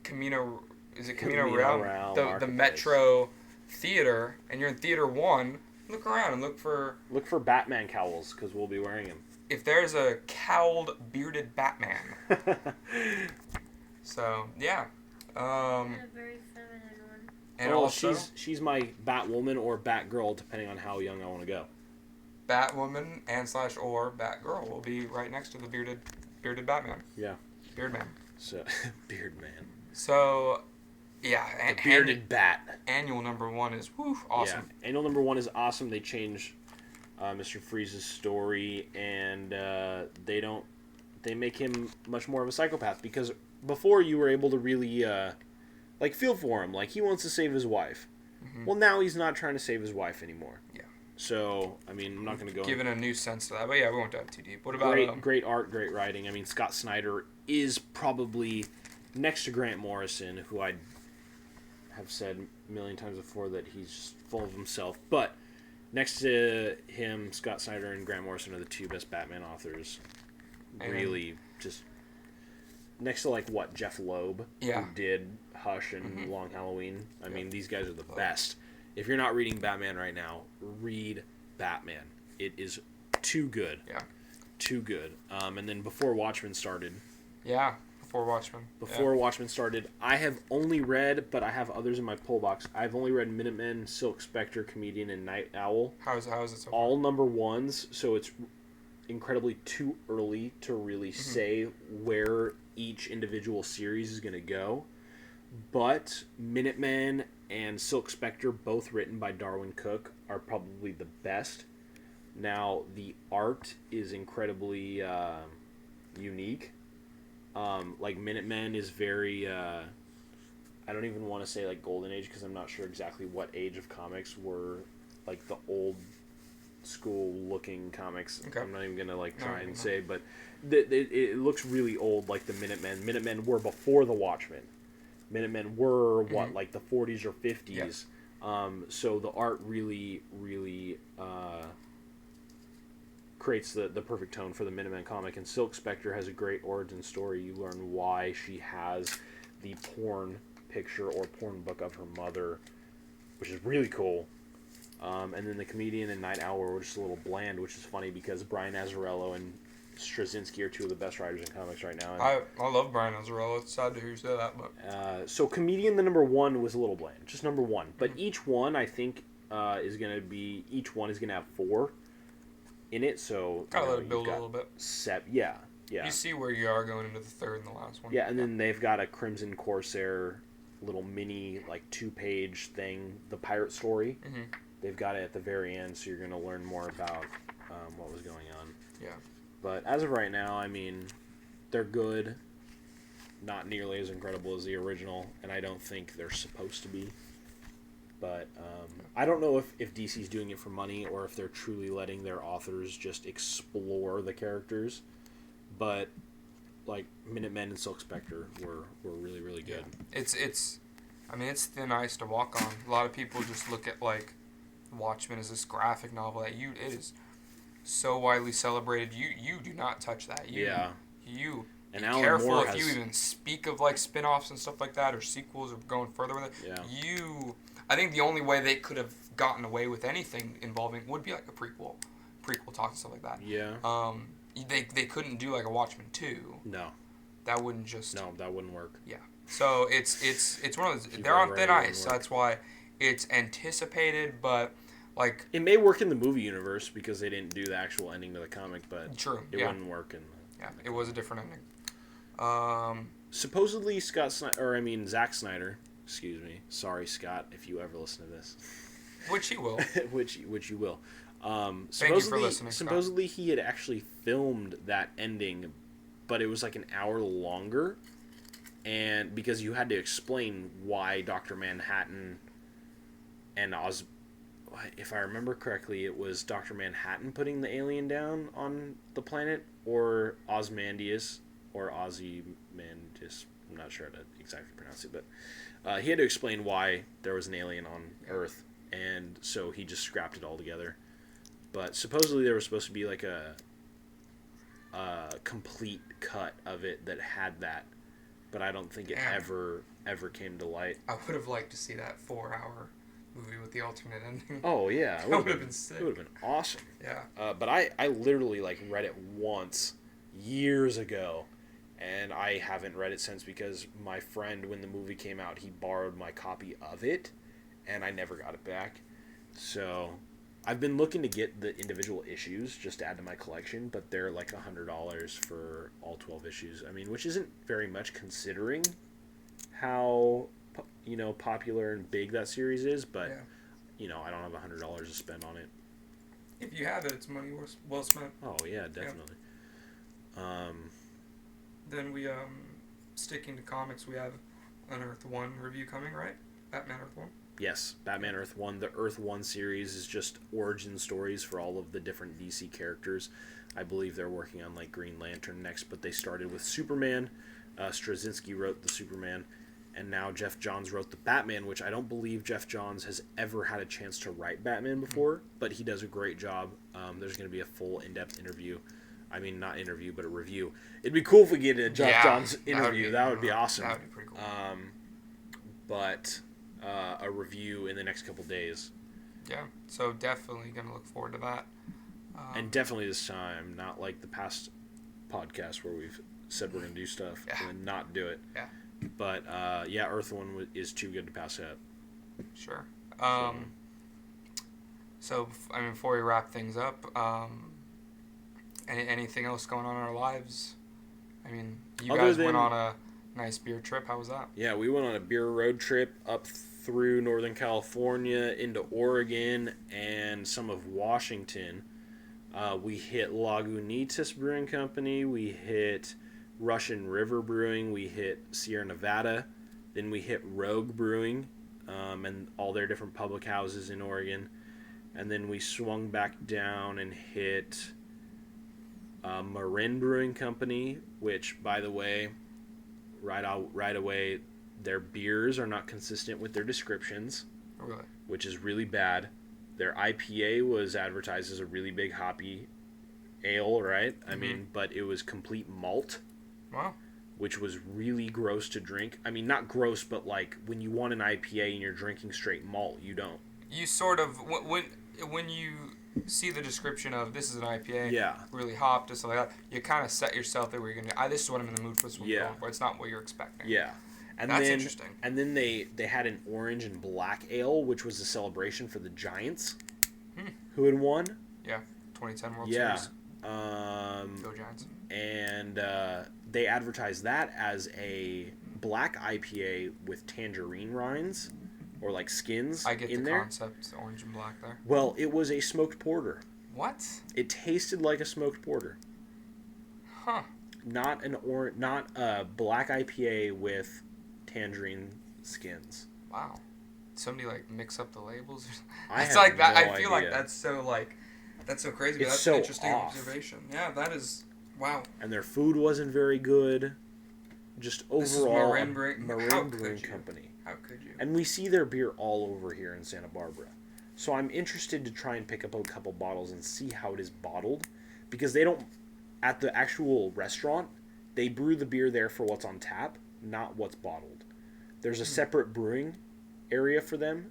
[SPEAKER 2] Camino Real, the Metro Theater, and you're in Theater 1, look around and look for
[SPEAKER 1] Batman cowls because we'll be wearing them.
[SPEAKER 2] If there's a cowled, bearded Batman. So yeah.
[SPEAKER 3] A very feminine one.
[SPEAKER 2] And also,
[SPEAKER 1] she's my Batwoman or Batgirl, depending on how young I want to go.
[SPEAKER 2] Batwoman or Batgirl will be right next to the bearded Batman.
[SPEAKER 1] Yeah.
[SPEAKER 2] Beardman.
[SPEAKER 1] So, Beard Man.
[SPEAKER 2] So, yeah.
[SPEAKER 1] The bearded bat.
[SPEAKER 2] Annual number 1 is awesome.
[SPEAKER 1] Yeah, annual number 1 is awesome. They change Mr. Freeze's story, and they make him much more of a psychopath, because before you were able to really feel for him, like he wants to save his wife. Mm-hmm. Well, now he's not trying to save his wife anymore. Yeah. So, I mean, I'm not going to go...
[SPEAKER 2] Given a new sense to that, but yeah, we won't dive too deep. What about...
[SPEAKER 1] Great art, great writing. I mean, Scott Snyder is probably, next to Grant Morrison, who I have said a million times before that he's just full of himself, but next to him, Scott Snyder and Grant Morrison are the 2 best Batman authors. Really, just... Next to, Jeff Loeb, who did Hush and Long Halloween. I mean, these guys are the best. If you're not reading Batman right now, read Batman. It is too good. Yeah. Too good. And then before Watchmen started...
[SPEAKER 2] Yeah, before Watchmen.
[SPEAKER 1] Watchmen started, I have only read, but I have others in my pull box, I've only read Minutemen, Silk Spectre, Comedian, and Night Owl.
[SPEAKER 2] How is it so far?
[SPEAKER 1] All number 1s, so it's incredibly too early to really say where each individual series is going to go. But Minutemen and Silk Spectre, both written by Darwin Cook, are probably the best. Now, the art is incredibly unique. Minutemen is very... I don't even want to say, Golden Age, because I'm not sure exactly what age of comics were, the old school-looking comics. Okay. I'm not even going to, try and say, but it looks really old, like the Minutemen. Minutemen were before the Watchmen. Minutemen were, the 40s or 50s. Yeah. So the art really, really creates the perfect tone for the Minutemen comic. And Silk Spectre has a great origin story. You learn why she has the porn picture or porn book of her mother, which is really cool. And then the Comedian and Night Owl were just a little bland, which is funny because Brian Azzarello and Straczynski are 2 of the best writers in comics right now.
[SPEAKER 2] I love Brian Azzarello. It's sad to hear you say that, but...
[SPEAKER 1] So Comedian, the number 1, was a little bland. Just number 1. But each one, I think, is going to be... Each one is going to have 4 in it, so...
[SPEAKER 2] Gotta let it build a little bit.
[SPEAKER 1] Yeah.
[SPEAKER 2] You see where you are going into the 3rd and the last one.
[SPEAKER 1] Yeah, and then they've got a Crimson Corsair little mini, 2-page thing, the pirate story. Mm-hmm. They've got it at the very end, so you're going to learn more about what was going on.
[SPEAKER 2] Yeah.
[SPEAKER 1] But as of right now, I mean, they're good. Not nearly as incredible as the original, and I don't think they're supposed to be. But I don't know if DC's doing it for money or if they're truly letting their authors just explore the characters. But, Minutemen and Silk Spectre were really, really good.
[SPEAKER 2] Yeah. It's thin ice to walk on. A lot of people just look at, Watchmen as this graphic novel that it is so widely celebrated. You do not touch that. You and be careful Moore if you even speak of spin-offs and stuff like that or sequels or going further with it. Yeah. I think the only way they could have gotten away with anything involving would be a prequel talk and stuff like that.
[SPEAKER 1] Yeah.
[SPEAKER 2] They couldn't do a Watchmen 2.
[SPEAKER 1] No.
[SPEAKER 2] That wouldn't just...
[SPEAKER 1] No, that wouldn't work.
[SPEAKER 2] Yeah. So it's one of those... They're on thin ice. That's why it's anticipated, but...
[SPEAKER 1] It may work in the movie universe because they didn't do the actual ending to the comic, but it wouldn't work in the...
[SPEAKER 2] Yeah, it was a different ending.
[SPEAKER 1] Supposedly Zack Snyder, excuse me. Sorry, Scott, if you ever listen to this.
[SPEAKER 2] Which he will.
[SPEAKER 1] which you will.
[SPEAKER 2] Thank you for listening,
[SPEAKER 1] supposedly he had actually filmed that ending, but it was an hour longer, and because you had to explain why Dr. Manhattan and if I remember correctly, it was Dr. Manhattan putting the alien down on the planet, or Ozymandias, or Ozymandias. I'm not sure how to exactly pronounce it, but he had to explain why there was an alien on Earth, and so he just scrapped it all together. But supposedly there was supposed to be a complete cut of it that had that, but I don't think it ever came to light.
[SPEAKER 2] I would have liked to see that 4-hour movie with the alternate ending.
[SPEAKER 1] Oh yeah,
[SPEAKER 2] that would have been sick.
[SPEAKER 1] It would have been awesome.
[SPEAKER 2] Yeah.
[SPEAKER 1] But I literally read it once years ago, and I haven't read it since because my friend, when the movie came out, he borrowed my copy of it, and I never got it back. So I've been looking to get the individual issues just to add to my collection, but they're like $100 for all 12 issues. I mean, which isn't very much considering how popular and big that series is, but I don't have $100 to spend on it.
[SPEAKER 2] If you have it, it's money well spent.
[SPEAKER 1] Oh yeah, definitely. Yeah.
[SPEAKER 2] Then we sticking to comics, we have an Earth 1 review coming, right? Batman Earth 1.
[SPEAKER 1] Yes, Batman Earth 1. The Earth 1 series is just origin stories for all of the different DC characters. I believe they're working on like Green Lantern next, but they started with Superman. Straczynski wrote the Superman, and now Jeff Johns wrote the Batman, which I don't believe Jeff Johns has ever had a chance to write Batman before, but he does a great job. There's going to be a full in-depth interview. I mean, not interview, but a review. It'd be cool if we get a Jeff Johns interview. That would be awesome.
[SPEAKER 2] That would be pretty cool.
[SPEAKER 1] But a review in the next couple days.
[SPEAKER 2] Yeah, so definitely going to look forward to that.
[SPEAKER 1] And definitely this time, not like the past podcast where we've said we're going to do stuff and then not do it.
[SPEAKER 2] Yeah.
[SPEAKER 1] But, Earth 1 is too good to pass up.
[SPEAKER 2] Sure. So, I mean, before we wrap things up, anything else going on in our lives? I mean, you guys went on a nice beer trip. How was that?
[SPEAKER 1] Yeah, we went on a beer road trip up through Northern California into Oregon and some of Washington. We hit Lagunitas Brewing Company. We hit Russian River Brewing. We hit Sierra Nevada. Then we hit Rogue Brewing and all their different public houses in Oregon. And then we swung back down and hit Marin Brewing Company, which, by the way, right away, their beers are not consistent with their descriptions,
[SPEAKER 2] Really?
[SPEAKER 1] which is really bad. Their IPA was advertised as a really big hoppy ale, right? I mean, but it was complete malt.
[SPEAKER 2] Wow.
[SPEAKER 1] Which was really gross to drink. I mean, not gross, but like when you want an IPA and you're drinking straight malt, you don't.
[SPEAKER 2] You sort of, when you see the description of this is an IPA, really hopped, just like that, you kind of set yourself there where you're going to, this is what I'm in the mood for, this is what I'm going for. It's not what you're expecting.
[SPEAKER 1] Yeah. And
[SPEAKER 2] that's
[SPEAKER 1] then,
[SPEAKER 2] interesting.
[SPEAKER 1] And then they had an orange and black ale, which was a celebration for the Giants, who had won.
[SPEAKER 2] Yeah, 2010 World Series.
[SPEAKER 1] Go
[SPEAKER 2] Giants.
[SPEAKER 1] And they advertised that as a black IPA with tangerine rinds, or like skins
[SPEAKER 2] I get
[SPEAKER 1] in
[SPEAKER 2] the
[SPEAKER 1] there.
[SPEAKER 2] concept, orange and black there.
[SPEAKER 1] Well, it was a smoked porter.
[SPEAKER 2] What?
[SPEAKER 1] It tasted like a smoked porter.
[SPEAKER 2] Huh.
[SPEAKER 1] Not a black IPA with tangerine skins.
[SPEAKER 2] Wow. Somebody like mix up the labels?
[SPEAKER 1] I
[SPEAKER 2] it's
[SPEAKER 1] have
[SPEAKER 2] like that.
[SPEAKER 1] no
[SPEAKER 2] I feel
[SPEAKER 1] idea.
[SPEAKER 2] like that's so crazy. But
[SPEAKER 1] It's
[SPEAKER 2] that's
[SPEAKER 1] so
[SPEAKER 2] an interesting
[SPEAKER 1] off.
[SPEAKER 2] observation. Yeah, that is. Wow.
[SPEAKER 1] And their food wasn't very good. Just overall,
[SPEAKER 2] This is Marin
[SPEAKER 1] Brewing Company.
[SPEAKER 2] How could you?
[SPEAKER 1] And we see their beer all over here in Santa Barbara. So I'm interested to try and pick up a couple bottles and see how it is bottled. Because they don't, at the actual restaurant, they brew the beer there for what's on tap, not what's bottled. There's a separate brewing area for them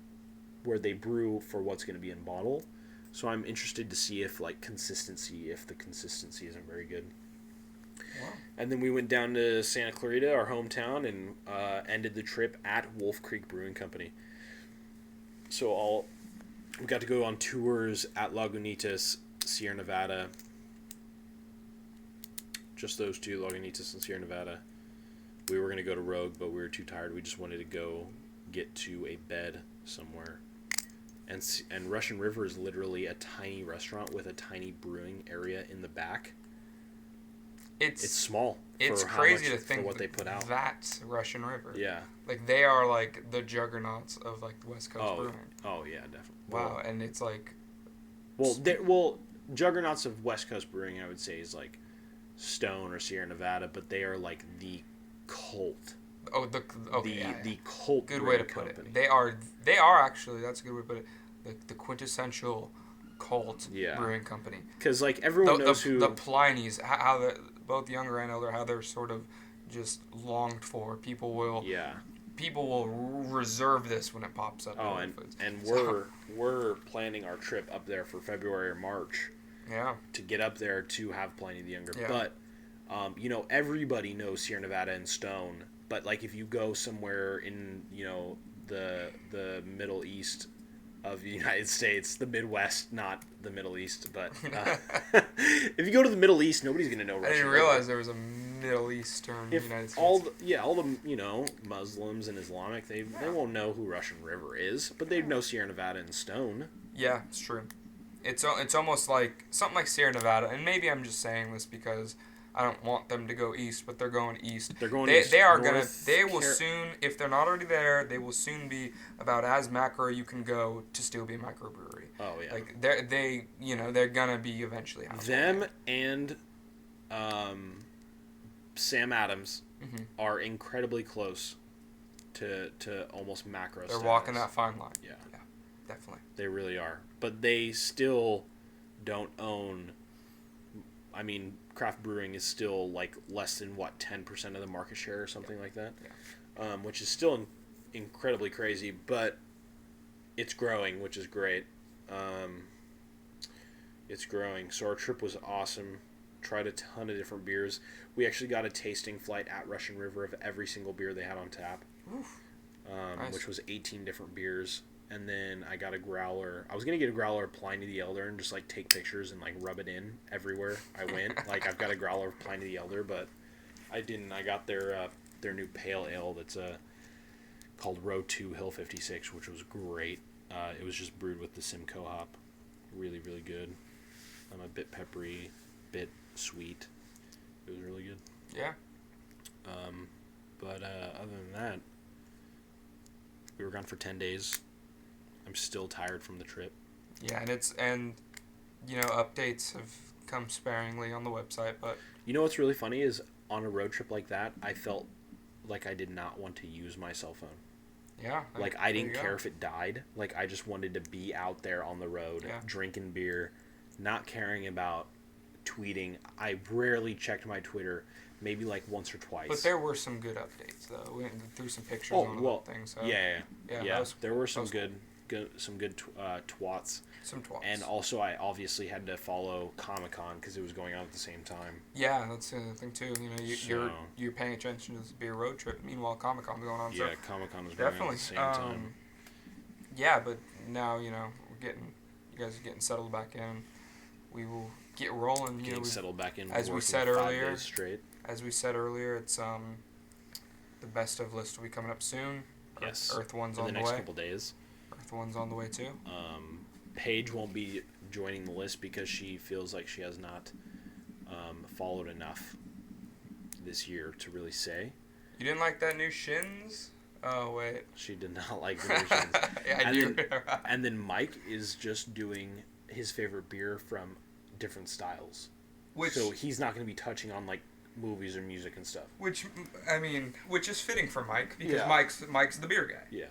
[SPEAKER 1] where they brew for what's going to be in bottle. So I'm interested to see if the consistency isn't very good.
[SPEAKER 2] Wow.
[SPEAKER 1] And then we went down to Santa Clarita, our hometown, and ended the trip at Wolf Creek Brewing Company. So we got to go on tours at Lagunitas, Sierra Nevada. Just those two, Lagunitas and Sierra Nevada. We were going to go to Rogue, but we were too tired. We just wanted to go get to a bed somewhere. And Russian River is literally a tiny restaurant with a tiny brewing area in the back. It's small.
[SPEAKER 2] It's
[SPEAKER 1] for
[SPEAKER 2] crazy to
[SPEAKER 1] for
[SPEAKER 2] think
[SPEAKER 1] what they put out.
[SPEAKER 2] That's Russian River.
[SPEAKER 1] Yeah.
[SPEAKER 2] Like they are like the juggernauts of like the West Coast brewing.
[SPEAKER 1] Oh yeah, definitely.
[SPEAKER 2] Wow, and it's like.
[SPEAKER 1] Well, juggernauts of West Coast brewing, I would say, is like Stone or Sierra Nevada, but they are like the cult.
[SPEAKER 2] Oh, the
[SPEAKER 1] cult.
[SPEAKER 2] Good way to put it. They are actually, that's a good way to put it. The quintessential cult brewing company.
[SPEAKER 1] Because like everyone knows who
[SPEAKER 2] the Pliny's, how both younger and older, how they're sort of just longed for. People will reserve this when it pops up.
[SPEAKER 1] Oh, and we're planning our trip up there for February or March.
[SPEAKER 2] Yeah.
[SPEAKER 1] To get up there to have Pliny the Younger,
[SPEAKER 2] yeah.
[SPEAKER 1] But everybody knows Sierra Nevada and Stone. But like if you go somewhere in the Middle East, of the United States, the Midwest, not the Middle East. But if you go to the Middle East, nobody's gonna know Russian.
[SPEAKER 2] I didn't realize there was a Middle Eastern United States.
[SPEAKER 1] All the Muslims and Islamic, they won't know who Russian River is, but they'd know Sierra Nevada and Stone.
[SPEAKER 2] Yeah, it's true. It's almost like something like Sierra Nevada, and maybe I'm just saying this because I don't want them to go east, but they're going east.
[SPEAKER 1] They're going east.
[SPEAKER 2] They will soon, if they're not already there, they will soon be about as macro you can go to still be a microbrewery.
[SPEAKER 1] Oh yeah.
[SPEAKER 2] Like they're gonna be eventually.
[SPEAKER 1] Them and Sam Adams are incredibly close to almost macro.
[SPEAKER 2] They're
[SPEAKER 1] status.
[SPEAKER 2] walking that fine line.
[SPEAKER 1] Yeah,
[SPEAKER 2] definitely.
[SPEAKER 1] They really are, but they still don't own. I mean, craft brewing is still like less than 10% of the market share or something like that, which is still incredibly crazy. But it's growing, which is great. It's growing. So our trip was awesome. Tried a ton of different beers. We actually got a tasting flight at Russian River of every single beer they had on tap,
[SPEAKER 2] Nice.
[SPEAKER 1] which was 18 different beers. And then I got a growler. I was going to get a growler of Pliny the Elder and just, like, take pictures and, like, rub it in everywhere I went. Like, I've got a growler of Pliny the Elder, but I didn't. I got their new pale ale that's called Row 2 Hill 56, which was great. It was just brewed with the Simcoe hop. Really, really good. A bit peppery, bit sweet. It was really good.
[SPEAKER 2] Yeah.
[SPEAKER 1] But other than that, we were gone for 10 days. I'm still tired from the trip.
[SPEAKER 2] Yeah, and updates have come sparingly on the website, but
[SPEAKER 1] you know what's really funny is on a road trip like that, I felt like I did not want to use my cell phone.
[SPEAKER 2] Yeah.
[SPEAKER 1] Like I didn't care if it died. Like I just wanted to be out there on the road, drinking beer, not caring about tweeting. I rarely checked my Twitter, maybe like once or twice.
[SPEAKER 2] But there were some good updates though. We threw some pictures on the thing. So
[SPEAKER 1] yeah. There were some
[SPEAKER 2] cool.
[SPEAKER 1] some good twats.
[SPEAKER 2] Some twats.
[SPEAKER 1] And also, I obviously had to follow Comic-Con because it was going on at the same time.
[SPEAKER 2] Yeah, that's the other thing too. You're paying attention to this beer road trip. Meanwhile, Comic-Con was going on.
[SPEAKER 1] Yeah, Comic-Con was going on at the same time.
[SPEAKER 2] Yeah, but now you guys are getting settled back in. We will get rolling.
[SPEAKER 1] Getting settled back in.
[SPEAKER 2] As we said earlier. As we said earlier, it's the best of list will be coming up soon.
[SPEAKER 1] Yes.
[SPEAKER 2] Earth One's
[SPEAKER 1] in
[SPEAKER 2] on the way.
[SPEAKER 1] The next couple days.
[SPEAKER 2] Earth One's on the way too.
[SPEAKER 1] Paige won't be joining the list because she feels like she has not followed enough this year to really say.
[SPEAKER 2] You didn't like that new Shins? Oh, wait.
[SPEAKER 1] She did not like the new Shins.
[SPEAKER 2] Yeah,
[SPEAKER 1] and then Mike is just doing his favorite beer from different styles. So he's not going to be touching on like movies or music and stuff.
[SPEAKER 2] Which is fitting for Mike because Mike's the beer guy.
[SPEAKER 1] Yeah.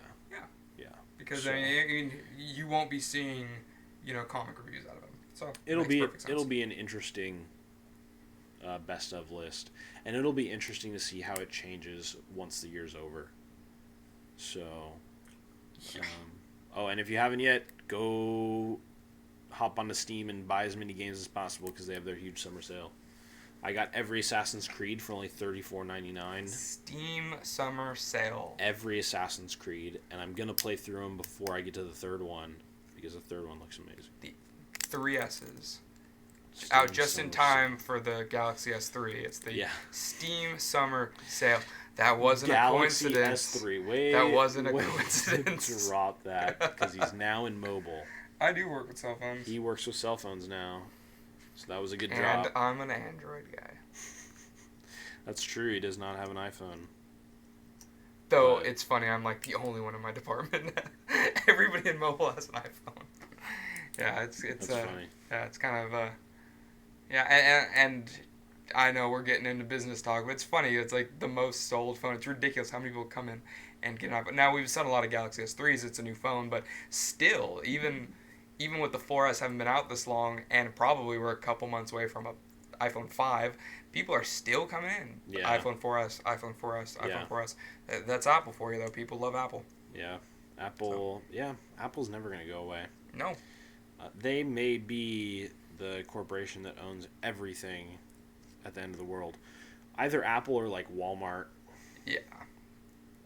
[SPEAKER 2] Because you won't be seeing, comic reviews out of him. So
[SPEAKER 1] it'll be an interesting best of list, and it'll be interesting to see how it changes once the year's over. So, and if you haven't yet, go hop onto Steam and buy as many games as possible because they have their huge summer sale. I got every Assassin's Creed for only $34.99.
[SPEAKER 2] Steam summer sale.
[SPEAKER 1] Every Assassin's Creed, and I'm gonna play through them before I get to the third one because the third one looks amazing.
[SPEAKER 2] The 3S's. Out just in time for the Galaxy S3. It's the Steam summer sale. That wasn't
[SPEAKER 1] Galaxy
[SPEAKER 2] a coincidence.
[SPEAKER 1] S3. Wait,
[SPEAKER 2] that wasn't a coincidence.
[SPEAKER 1] Drop that because he's now in mobile.
[SPEAKER 2] I do work with cell phones.
[SPEAKER 1] He works with cell phones now. So that was a good drop.
[SPEAKER 2] And I'm an Android guy.
[SPEAKER 1] That's true. He does not have an iPhone.
[SPEAKER 2] Though it's funny, I'm like the only one in my department. Everybody in mobile has an iPhone. Yeah, it's
[SPEAKER 1] funny.
[SPEAKER 2] Yeah, it's kind of and I know we're getting into business talk, but it's funny. It's like the most sold phone. It's ridiculous how many people come in and get an iPhone. Now we've sold a lot of Galaxy S3s. It's a new phone, but still, even with the 4S having been out this long, and probably we're a couple months away from a iPhone 5, people are still coming in.
[SPEAKER 1] Yeah.
[SPEAKER 2] iPhone 4S, iPhone 4S, iPhone 4S. That's Apple for you, though. People love Apple.
[SPEAKER 1] Yeah. Apple. So. Yeah. Apple's never going to go away.
[SPEAKER 2] No.
[SPEAKER 1] They may be the corporation that owns everything at the end of the world. Either Apple or like Walmart.
[SPEAKER 2] Yeah.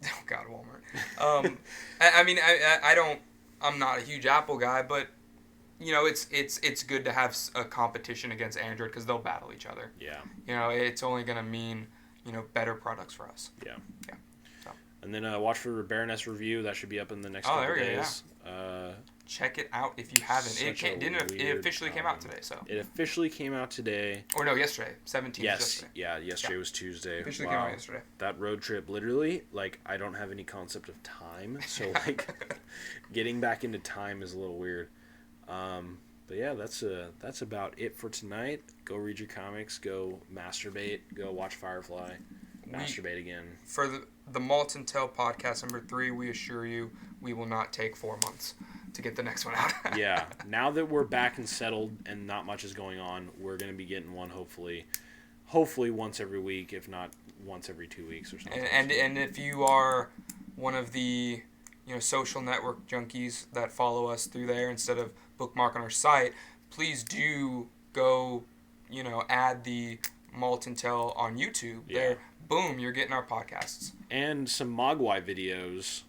[SPEAKER 2] Oh God, Walmart. I I'm not a huge Apple guy, but you know, it's good to have a competition against Android because they'll battle each other.
[SPEAKER 1] Yeah.
[SPEAKER 2] You know, it's only gonna mean, you know, better products for us.
[SPEAKER 1] Yeah.
[SPEAKER 2] Yeah. So.
[SPEAKER 1] And then watch for the Baroness review. That should be up in the next couple days.
[SPEAKER 2] Check it out if you haven't. It officially came out today, so.
[SPEAKER 1] It officially came out today.
[SPEAKER 2] Or no, yesterday. 17th.
[SPEAKER 1] Yes.
[SPEAKER 2] Yesterday.
[SPEAKER 1] Yeah, yesterday was Tuesday.
[SPEAKER 2] Officially came out yesterday.
[SPEAKER 1] That road trip, literally, like, I don't have any concept of time, so, like, getting back into time is a little weird. But yeah, that's about it for tonight. Go read your comics. Go masturbate. Go watch Firefly. Masturbate again.
[SPEAKER 2] For the mAltIntel podcast number 3, we assure you we will not take 4 months to get the next one out.
[SPEAKER 1] Yeah. Now that we're back and settled and not much is going on, we're going to be getting one hopefully once every week, if not once every 2 weeks or something.
[SPEAKER 2] And if you are one of the, you know, social network junkies that follow us through there instead of bookmark on our site, please do go, you know, add the mAltIntel on YouTube.
[SPEAKER 1] Yeah.
[SPEAKER 2] There, boom, you're getting our podcasts.
[SPEAKER 1] And some Mogwai videos.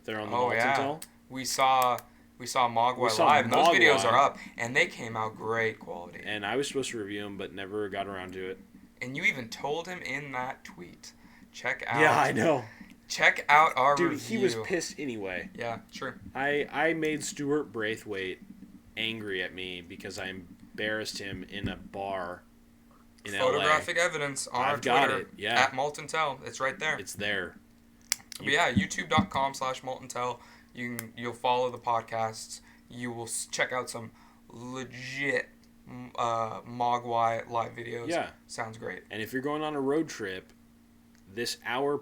[SPEAKER 1] They're on the mAltIntel.
[SPEAKER 2] Yeah. We saw Mogwai live, and those videos are up, and they came out great quality.
[SPEAKER 1] And I was supposed to review them, but never got around to it.
[SPEAKER 2] And you even told him in that tweet, check out.
[SPEAKER 1] Yeah, I know.
[SPEAKER 2] Check out our
[SPEAKER 1] Dude,
[SPEAKER 2] review.
[SPEAKER 1] he was pissed anyway.
[SPEAKER 2] Yeah, true.
[SPEAKER 1] I made Stuart Braithwaite angry at me because I embarrassed him in a bar in
[SPEAKER 2] Photographic
[SPEAKER 1] LA.
[SPEAKER 2] evidence on
[SPEAKER 1] I've
[SPEAKER 2] our
[SPEAKER 1] got
[SPEAKER 2] Twitter.
[SPEAKER 1] it, yeah.
[SPEAKER 2] At mAltIntel. It's right there.
[SPEAKER 1] It's there.
[SPEAKER 2] But yeah, youtube.com/mAltIntel. You'll follow the podcasts. You will check out some legit Mogwai live videos.
[SPEAKER 1] Yeah.
[SPEAKER 2] Sounds great.
[SPEAKER 1] And if you're going on a road trip, our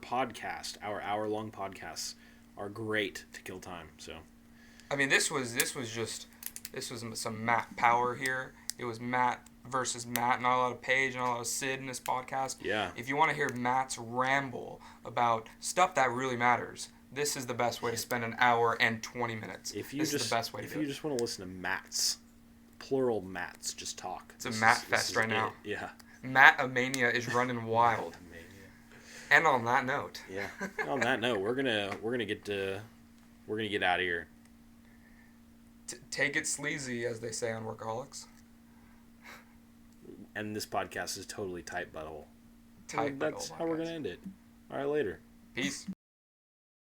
[SPEAKER 1] hour-long podcasts are great to kill time. So,
[SPEAKER 2] I mean, this was some Matt power here. It was Matt versus Matt, not a lot of Paige, not a lot of Sid in this podcast.
[SPEAKER 1] Yeah.
[SPEAKER 2] If you want to hear Matt's ramble about stuff that really matters, this is the best way to spend an hour and 20 minutes. This is the best way to do it.
[SPEAKER 1] If you just want to listen to Matts, plural Matts, just talk.
[SPEAKER 2] It's a Matt fest right now.
[SPEAKER 1] Yeah.
[SPEAKER 2] Matt-a-mania is running wild. And on that note.
[SPEAKER 1] Yeah. On that note, we're gonna get out of here.
[SPEAKER 2] Take it sleazy, as they say on Workaholics.
[SPEAKER 1] And this podcast is totally tight butthole.
[SPEAKER 2] Tight butthole.
[SPEAKER 1] That's how we're gonna end it. All right, later.
[SPEAKER 2] Peace.